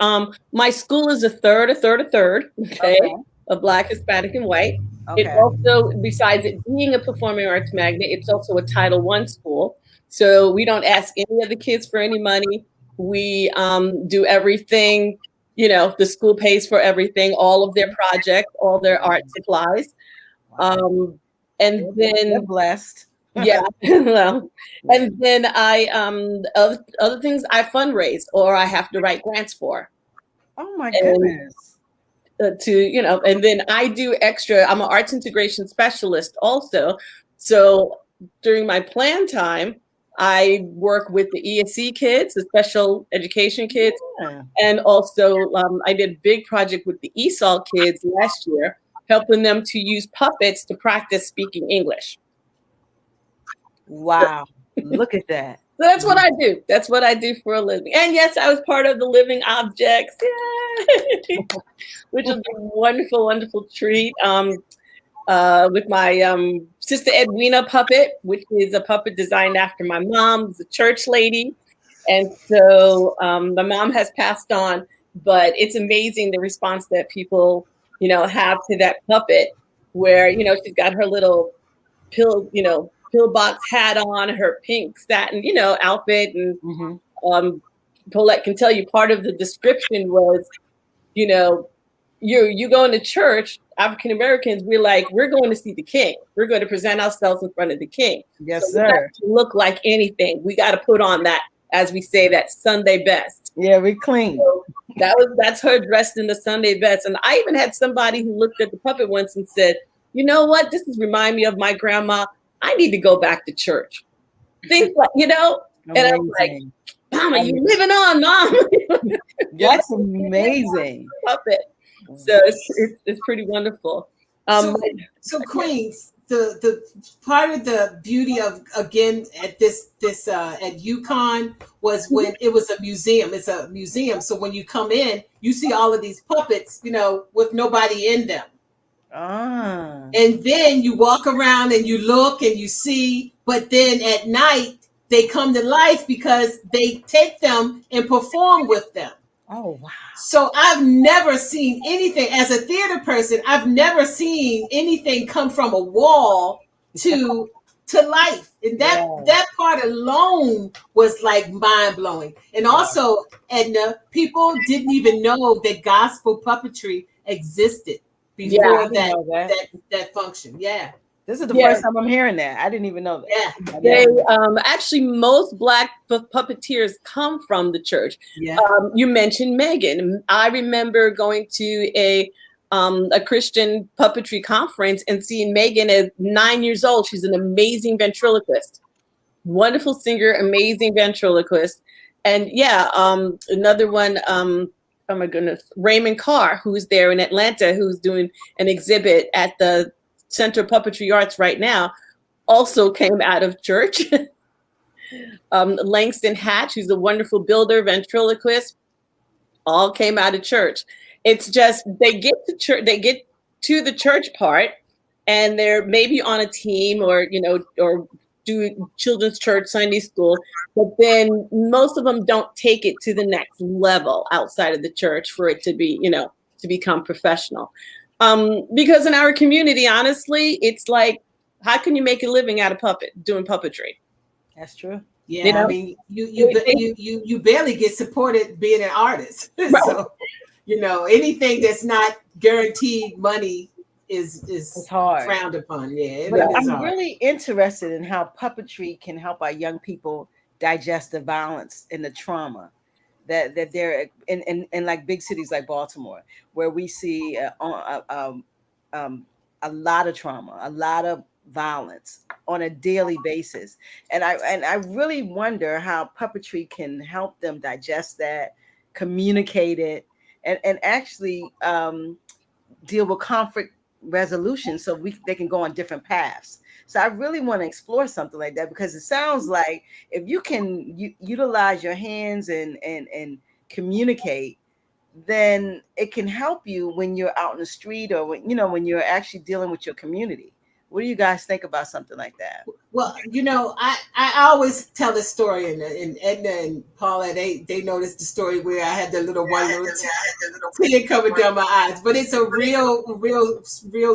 My school is a third, okay, of Black, Hispanic, and white. Okay. It also, besides it being a performing arts magnet, it's also a Title I school. So we don't ask any of the kids for any money. We do everything, you know, the school pays for everything, all of their projects, all their art supplies. And then they're blessed. Yeah, well, and then I other things I fundraise or I have to write grants for. Oh my goodness. To, you know, and then I do extra. I'm an arts integration specialist also. So during my plan time, I work with the ESC kids, the special education kids, and also I did a big project with the ESOL kids last year, helping them to use puppets to practice speaking English. Wow. Look at that. that's what I do. That's what I do for a living. And yes, I was part of the Living Objects, which was a wonderful, wonderful treat. With my sister Edwina puppet, which is a puppet designed after my mom, who's a church lady. And so my mom has passed on, but it's amazing the response that people, have to that puppet where, she's got her little pillbox hat on, her pink satin, outfit. And Paulette can tell you part of the description was, you going to church, African Americans, we're going to see the king. We're going to present ourselves in front of the king. Yes, so sir. We look like anything. We got to put on that, as we say, that Sunday best. Yeah, we clean. So that's her dressed in the Sunday best. And I even had somebody who looked at the puppet once and said, you know what? This is remind me of my grandma. I need to go back to church. Things like, and I'm like, Mama, you living on, Mom. That's amazing. Puppet. So it's pretty wonderful. So Queens, the part of the beauty of, again, at this at UConn was when it was a museum. It's a museum. So when you come in, you see all of these puppets, with nobody in them. And then you walk around and you look and you see, but then at night they come to life because they take them and perform with them. Oh, wow. So I've never seen anything, as a theater person, I've never seen anything come from a wall to life. And that part alone was like mind blowing. And also, Edna, people didn't even know that gospel puppetry existed before that function. Yeah. This is the first time I'm hearing that. I didn't even know that. Yeah. They actually, most Black puppeteers come from the church. Yeah. You mentioned Megan. I remember going to a Christian puppetry conference and seeing Megan at 9 years old. She's an amazing ventriloquist, wonderful singer, amazing ventriloquist. And another one, oh my goodness, Raymond Carr, who's there in Atlanta, who's doing an exhibit at the Center of Puppetry Arts right now, also came out of church. Langston Hatch, who's a wonderful builder, ventriloquist, all came out of church. It's just they get to the church part, and they're maybe on a team or do children's church, Sunday school, but then most of them don't take it to the next level outside of the church for it to be, to become professional. Because in our community, honestly, it's like, how can you make a living out of doing puppetry? That's true. Yeah, I mean, you barely get supported being an artist. Right. So, anything that's not guaranteed money is hard, frowned upon. Yeah, I'm really interested in how puppetry can help our young people digest the violence and the trauma that they're in like big cities like Baltimore, where we see a lot of trauma, a lot of violence on a daily basis. And I really wonder how puppetry can help them digest that, communicate it, and actually deal with conflict resolution so they can go on different paths. So I really want to explore something like that, because it sounds like if you can utilize your hands and communicate, then it can help you when you're out in the street or when you're actually dealing with your community. What do you guys think about something like that? Well, I always tell this story, and Edna and Paula, they noticed the story where I had the little tear coming down my eyes. But it's a real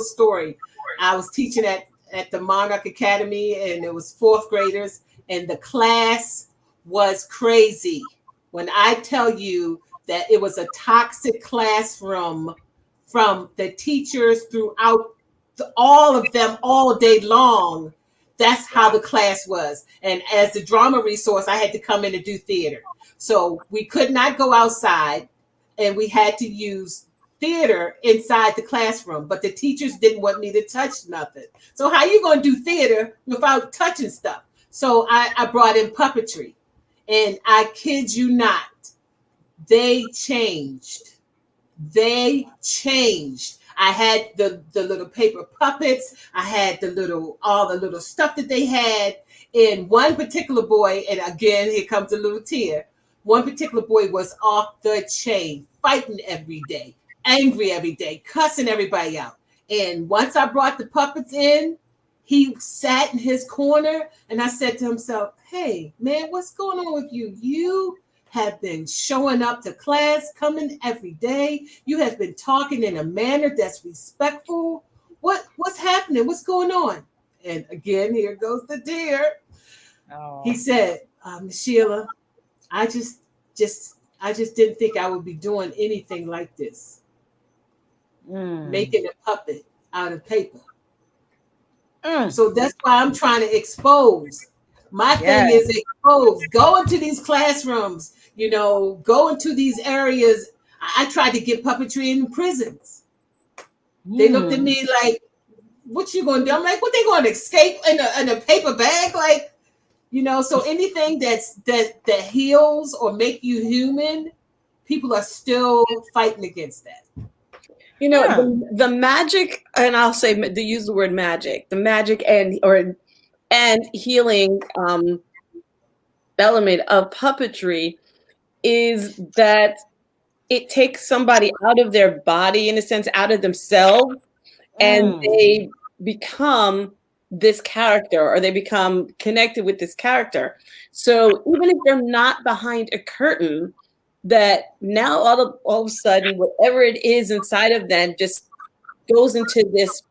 story. I was teaching at the Monarch Academy, and it was fourth graders, and the class was crazy. When I tell you that it was a toxic classroom, from the teachers throughout all of them all day long, that's how the class was. And as the drama resource, I had to come in and do theater. So we could not go outside, and we had to use theater inside the classroom, but the teachers didn't want me to touch nothing. So how you going to do theater without touching stuff? So I brought in puppetry, and I kid you not, they changed. I had the little paper puppets. I had all the little stuff that they had. And one particular boy, and again, here comes a little tear. One particular boy was off the chain, fighting every day, angry every day, cussing everybody out. And once I brought the puppets in, he sat in his corner, and I said to himself, "Hey, man, what's going on with you? You have been showing up to class, coming every day. You have been talking in a manner that's respectful. What's happening? What's going on?" And again, here goes the deer. Oh. He said, "Ms. Sheila, I just didn't think I would be doing anything like this, making a puppet out of paper." So that's why I'm trying to expose. My thing is expose. Go into these classrooms, go into these areas. I tried to get puppetry in prisons. They looked at me like, "What you gonna do?" I'm like, "What, they going to escape in a paper bag?" Like, so anything that heals or make you human, people are still fighting against that. The magic, and I'll say use the word magic, the magic and healing element of puppetry is that it takes somebody out of their body, in a sense, out of themselves, and they become this character, or they become connected with this character. So even if they're not behind a curtain, that now all of a sudden, whatever it is inside of them just goes into this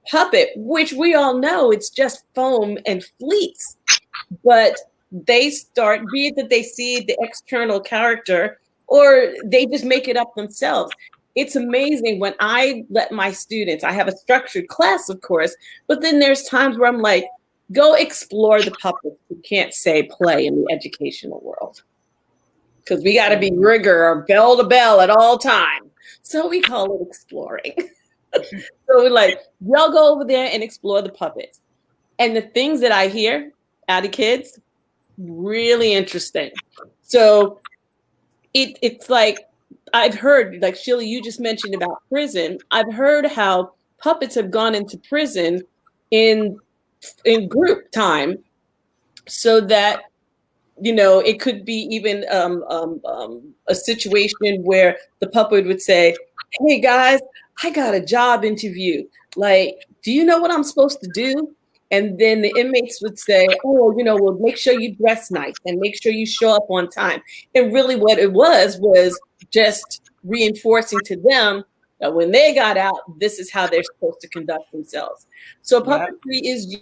puppet, which we all know it's just foam and fleece. But they start, be it that they see the external character or they just make it up themselves. It's amazing when I let my students, I have a structured class, of course, but then there's times where I'm like, go explore the puppets. You can't say play in the educational world, because we got to be rigor or bell to bell at all times. So we call it exploring. So we're like, y'all go over there and explore the puppets. And the things that I hear out of kids, really interesting. So it's like, I've heard, like Sheila, you just mentioned about prison. I've heard how puppets have gone into prison in group time, so that it could be even a situation where the puppet would say, "Hey guys, I got a job interview. Like, do you know what I'm supposed to do?" And then the inmates would say, "Oh, well, make sure you dress nice and make sure you show up on time." And really what it was just reinforcing to them that when they got out, this is how they're supposed to conduct themselves. So puppetry is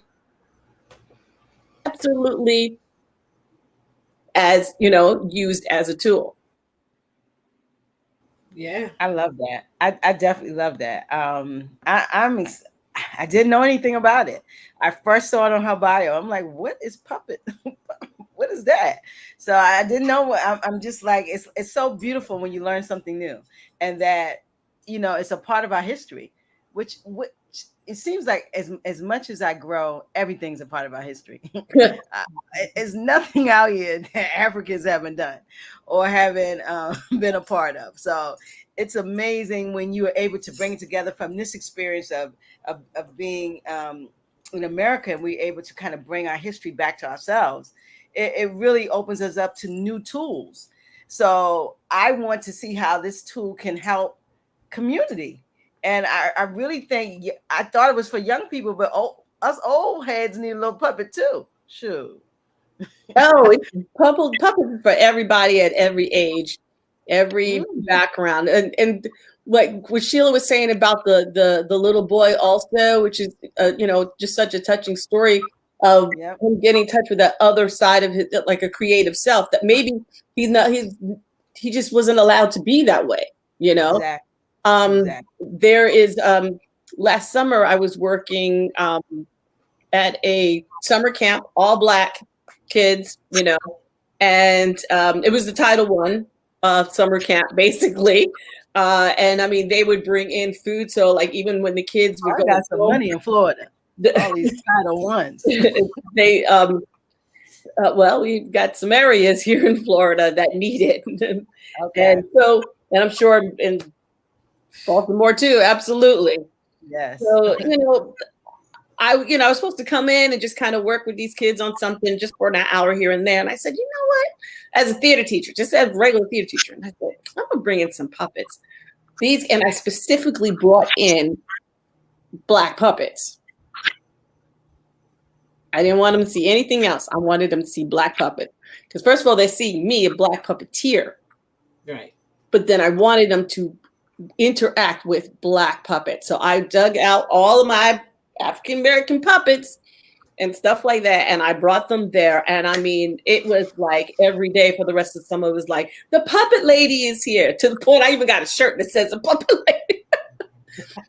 absolutely used as a tool. Yeah, I love that. I definitely love that. I didn't know anything about it. I first saw it on her bio. I'm like, what is puppet? What is that? So I didn't know. I'm just like, it's so beautiful when you learn something new, and that it's a part of our history, which it seems like as much as I grow, everything's a part of our history. It's nothing out here that Africans haven't done or haven't been a part of. So it's amazing when you are able to bring it together from this experience of being in America, and we're able to kind of bring our history back to ourselves. It really opens us up to new tools. So I want to see how this tool can help community. And I really think, I thought it was for young people, but us old heads need a little puppet too. Shoot. Oh, it's puppet for everybody at every age, every background. And like what Sheila was saying about the little boy also, which is, just such a touching story of him getting in touch with that other side of his, like a creative self, that maybe he just wasn't allowed to be that way, Exactly. There is, last summer I was working at a summer camp, all Black kids, and it was the Title I summer camp, basically. And I mean, they would bring in food. So like, even when the kids would got some money in Florida, all these Title I's. They, well, we've got some areas here in Florida that need it. Okay. And I'm sure in Baltimore too, absolutely. Yes. So, I was supposed to come in and just kind of work with these kids on something just for an hour here and there. And I said, you know what? As a theater teacher, just as a regular theater teacher, and I said, I'm gonna bring in some puppets. And I specifically brought in Black puppets. I didn't want them to see anything else. I wanted them to see Black puppets. Because first of all, they see me, a Black puppeteer. Right. But then I wanted them to interact with Black puppets. So I dug out all of my African-American puppets and stuff like that. And I brought them there. And I mean, it was like every day for the rest of the summer, it was like, the puppet lady is here, to the point I even got a shirt that says the puppet lady.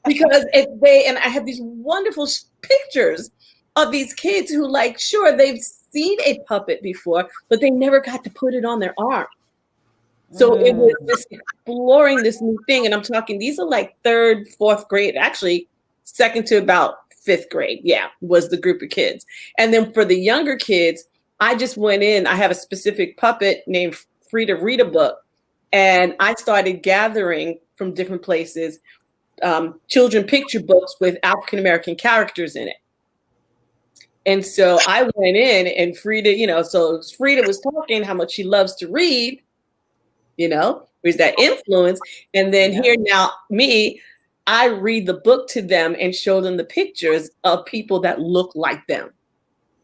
Because and I have these wonderful pictures of these kids who, like, sure, they've seen a puppet before, but they never got to put it on their arm. So it was just exploring this new thing. And I'm talking, these are like 3rd, 4th grade, actually 2nd to about 5th grade. Yeah, was the group of kids. And then for the younger kids, I just went in. I have a specific puppet named Frida Read a Book. And I started gathering from different places children picture books with African-American characters in it. And so I went in and Frida, so Frida was talking how much she loves to read, there's that influence. And then here now, I read the book to them and show them the pictures of people that look like them.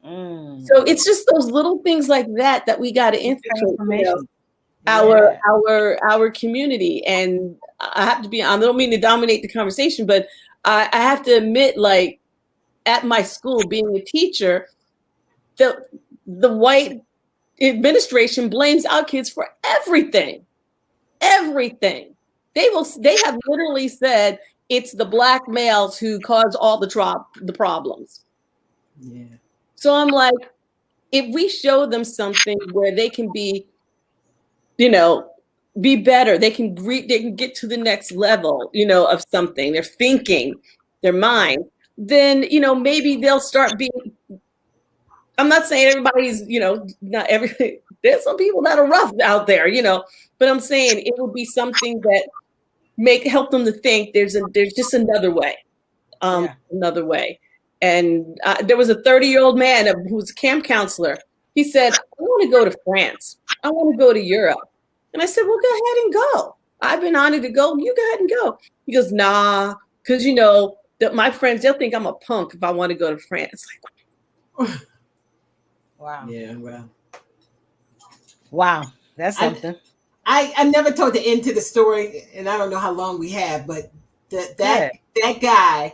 So it's just those little things like that we got to infiltrate our community. And I have to be, I don't mean to dominate the conversation, but I have to admit, like, at my school, being a teacher, the white administration blames our kids for everything. Everything. They have literally said it's the Black males who cause all the problems. Yeah. So I'm like, if we show them something where they can be, be better, they can get to the next level, of something, their thinking, their mind, then, maybe they'll start being, I'm not saying everybody's, not every, there's some people that are rough out there, but I'm saying it would be something that help them to think there's just another way, another way. And there was a 30-year-old man who was a camp counselor. He said, I want to go to France. I want to go to Europe. And I said, well, go ahead and go. I've been honored to go. You go ahead and go. He goes, nah, because, that my friends, they'll think I'm a punk if I want to go to France. Like, wow. Yeah, well. Wow. That's something. I never told the end to the story, and I don't know how long we have, but that guy,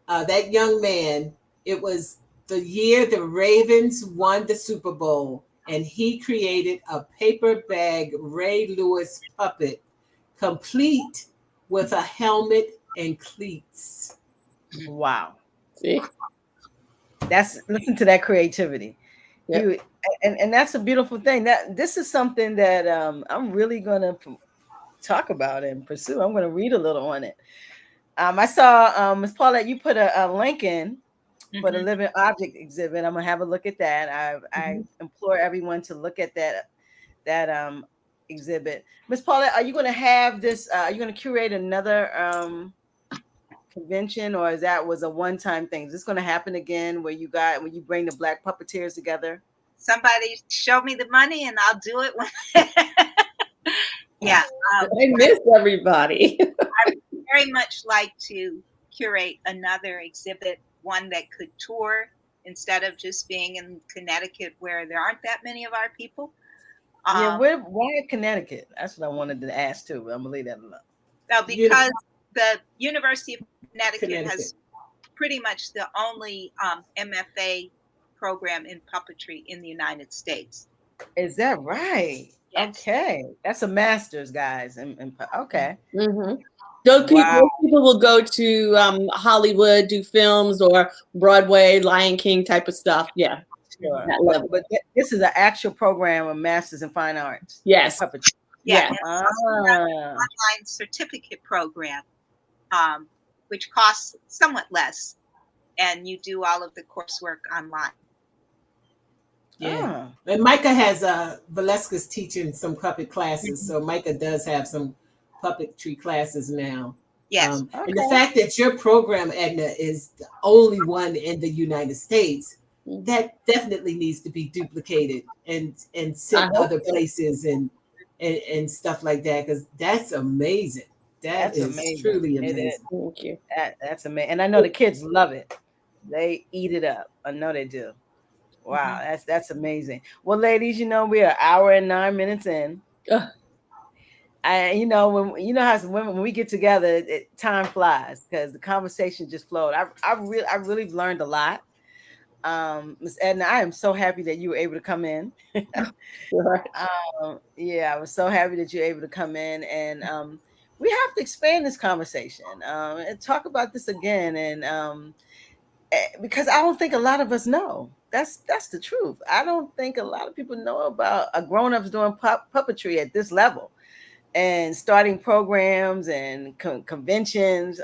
that young man, it was the year the Ravens won the Super Bowl, and he created a paper bag Ray Lewis puppet, complete with a helmet and cleats. Wow. See? Listen to that creativity. Yep. And that's a beautiful thing. This is something that I'm really going to talk about and pursue. I'm going to read a little on it. I saw Ms. Paulette, you put a link in for the living object exhibit. I'm going to have a look at that. I implore everyone to look at that exhibit. Ms. Paulette, are you going to have this? Are you going to curate another convention, or was a one-time thing? Is this going to happen again when you bring the Black puppeteers together? Somebody show me the money and I'll do it. Yeah. I miss everybody. I would very much like to curate another exhibit, one that could tour instead of just being in Connecticut where there aren't that many of our people. Why Connecticut? That's what I wanted to ask too. I'm gonna leave that alone. Well, because the University of Connecticut has pretty much the only MFA program in puppetry in the United States. Is that right? Yes. Okay, that's a master's, guys. Okay. Mm-hmm. Those people will go to Hollywood, do films, or Broadway, Lion King type of stuff. Yeah, sure. But this is an actual program of Masters in Fine Arts. Yes. Puppetry. Yeah. An online certificate program, which costs somewhat less, and you do all of the coursework online. Yeah. And Micah has Valeska's teaching some puppet classes, so Micah does have some puppetry classes now. Yes. And the fact that your program, Edna, is the only one in the United States, that definitely needs to be duplicated and sent other places and stuff like that, because that's amazing. That's amazing. Truly amazing. It is. Thank you. That's amazing. And I know the kids love it. They eat it up. I know they do. Wow, that's amazing. Well, ladies, we are an hour and 9 minutes in. When we get together, time flies because the conversation just flowed. I really learned a lot. Ms. Edna, I am so happy that you were able to come in. Sure. I was so happy that you're able to come in, and we have to expand this conversation and talk about this again. And because I don't think a lot of us know. That's the truth. I don't think a lot of people know about grown-ups doing puppetry at this level and starting programs and conventions.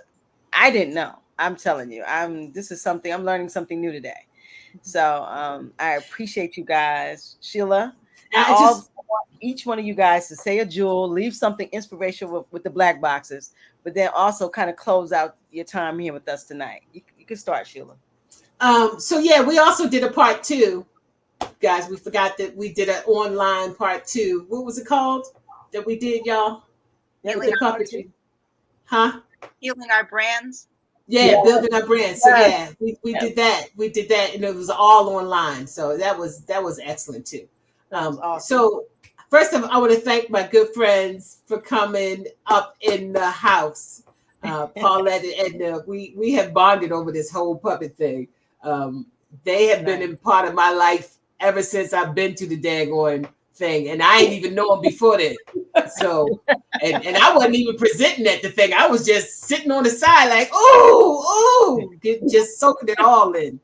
I didn't know. I'm telling you, I'm learning something new today. So I appreciate you guys. Sheila, I want each one of you guys to say a jewel, leave something inspirational with the Black Boxes, but then also kind of close out your time here with us tonight. You can start, Sheila. We also did a part 2, guys. We forgot that we did an online part 2. What was it called that we did, y'all? Healing our puppetry. Huh? Healing our brands. Yeah, building our brands. So we did that. We did that, and it was all online. So that was excellent too. Awesome. So first of all, I want to thank my good friends for coming up in the house. Paulette and Edna, we have bonded over this whole puppet thing. They have been in part of my life ever since I've been to the daggone thing, and I ain't even know them before that. So, and I wasn't even presenting at the thing. I was just sitting on the side, like, just soaking it all in.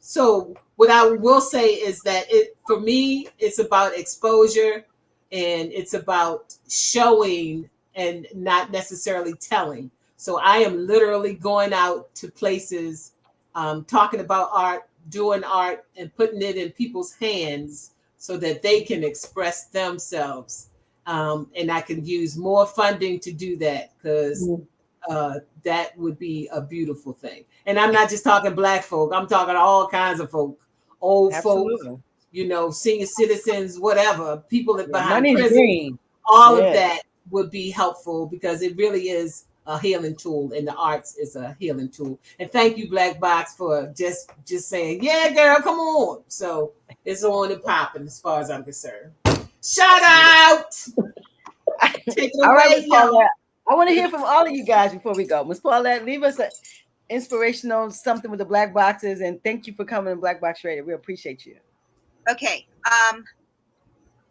So what I will say is that for me, it's about exposure, and it's about showing and not necessarily telling. So I am literally going out to places, talking about art, doing art, and putting it in people's hands so that they can express themselves. And I can use more funding to do that, because that would be a beautiful thing. And I'm not just talking Black folk. I'm talking all kinds of folk, old folk, senior citizens, whatever, people behind prison. All of that would be helpful, because it really is a healing tool, and the arts is a healing tool. And thank you, Black Box, for just saying, yeah, girl, come on. So it's on and popping as far as I'm concerned. Shout out. Take it away, Ms. Paulette. I want to hear from all of you guys before we go. Ms. Paulette, leave us an inspirational something with the Black Boxes, and thank you for coming to BlaKBoXXRadio. We appreciate you. Okay.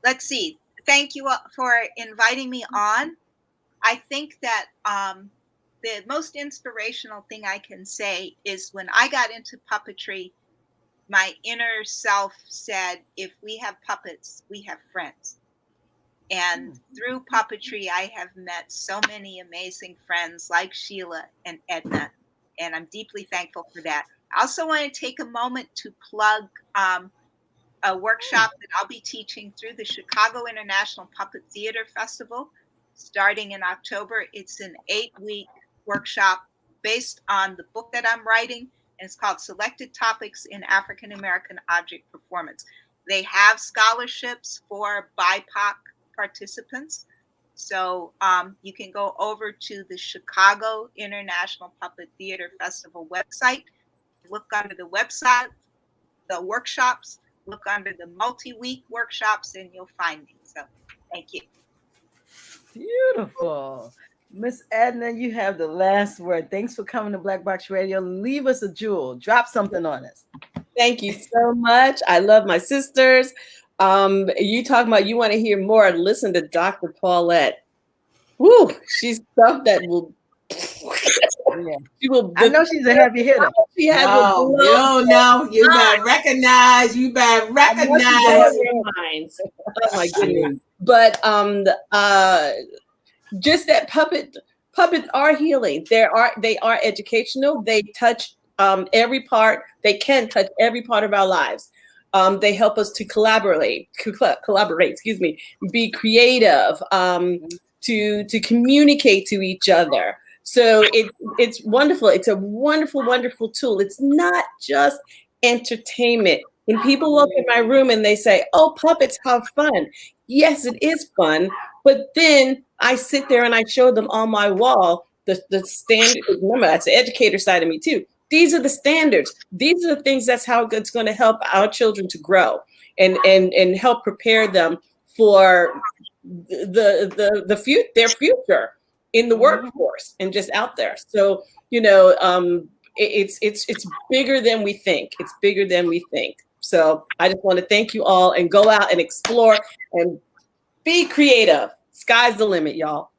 Let's see. Thank you for inviting me on. I think that the most inspirational thing I can say is when I got into puppetry, my inner self said, if we have puppets, we have friends. And through puppetry, I have met so many amazing friends like Sheila and Edna, and I'm deeply thankful for that. I also want to take a moment to plug a workshop that I'll be teaching through the Chicago International Puppet Theater Festival starting in October. It's an 8-week workshop based on the book that I'm writing, and it's called Selected Topics in African American Object Performance. They have scholarships for BIPOC participants. So you can go over to the Chicago International Puppet Theater Festival website, look under the website, the workshops, look under the multi-week workshops, and you'll find me. So thank you. Beautiful. Miss Edna, you have the last word. Thanks for coming to BlaKBoXXRadio. Leave us a jewel. Drop something on us. Thank you so much. I love my sisters. You talking about you want to hear more, listen to Dr. Paulette. Woo, she's stuff that will she will. I know she's a heavy hitter. She has you better recognize. You better recognize. Minds. Oh my goodness. But just that puppets are healing. They are educational. They touch every part. They can touch every part of our lives. They help us to collaborate, be creative, to communicate to each other. So it's wonderful. It's a wonderful, wonderful tool. It's not just entertainment. When people walk in my room and they say, "Oh, puppets have fun." Yes, it is fun. But then I sit there and I show them on my wall the standard. Remember, that's the educator side of me too. These are the standards. These are the things. That's how it's going to help our children to grow and help prepare them for their future in the workforce and just out there. So it's bigger than we think. It's bigger than we think. So I just want to thank you all and go out and explore and be creative. Sky's the limit, y'all.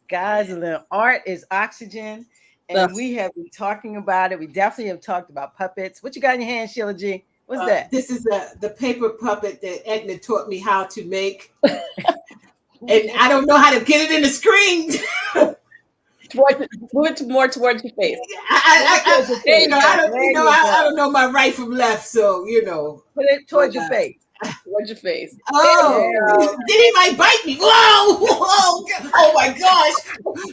Sky's the limit. Art is oxygen. And we have been talking about it. We definitely have talked about puppets. What you got in your hand, Sheila G? What's that? This is the paper puppet that Edna taught me how to make. And I don't know how to get it in the screen. Move it more towards your face. I don't know my right from left, so put it towards your face. Towards your face. Oh, then he might bite me. Whoa! Oh my gosh!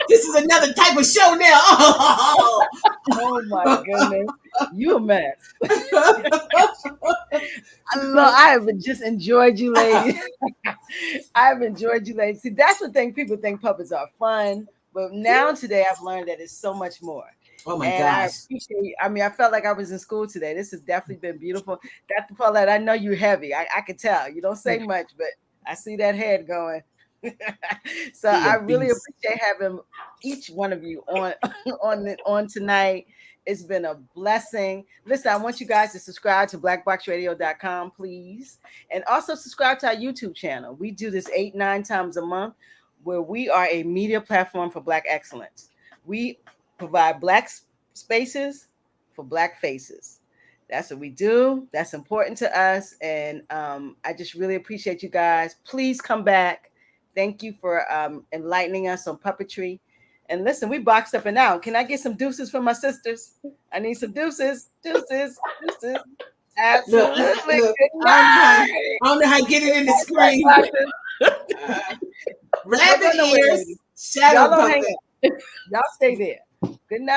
This is another type of show now. Oh my goodness, you a mess. I have just enjoyed you, ladies. I've enjoyed you, ladies. See, that's the thing. People think puppets are fun. But now today I've learned that it's so much more. Oh my gosh. I appreciate, I felt like I was in school today. This has definitely been beautiful. Dr. Paulette, I know you're heavy. I can tell. You don't say much, but I see that head going. So I really appreciate having each one of you on tonight. It's been a blessing. Listen, I want you guys to subscribe to BlaKBoXXRadio.com, please. And also subscribe to our YouTube channel. We do this 8-9 times a month, where we are a media platform for Black excellence. We provide Black spaces for Black faces. That's what we do. That's important to us. And I just really appreciate you guys. Please come back. Thank you for enlightening us on puppetry. And listen, we boxed up and out. Can I get some deuces from my sisters? I need some deuces. Deuces. Absolutely. Look, I don't know how to get it in the screen. Rabbit ears, shadow puppet. Y'all stay there. Good night.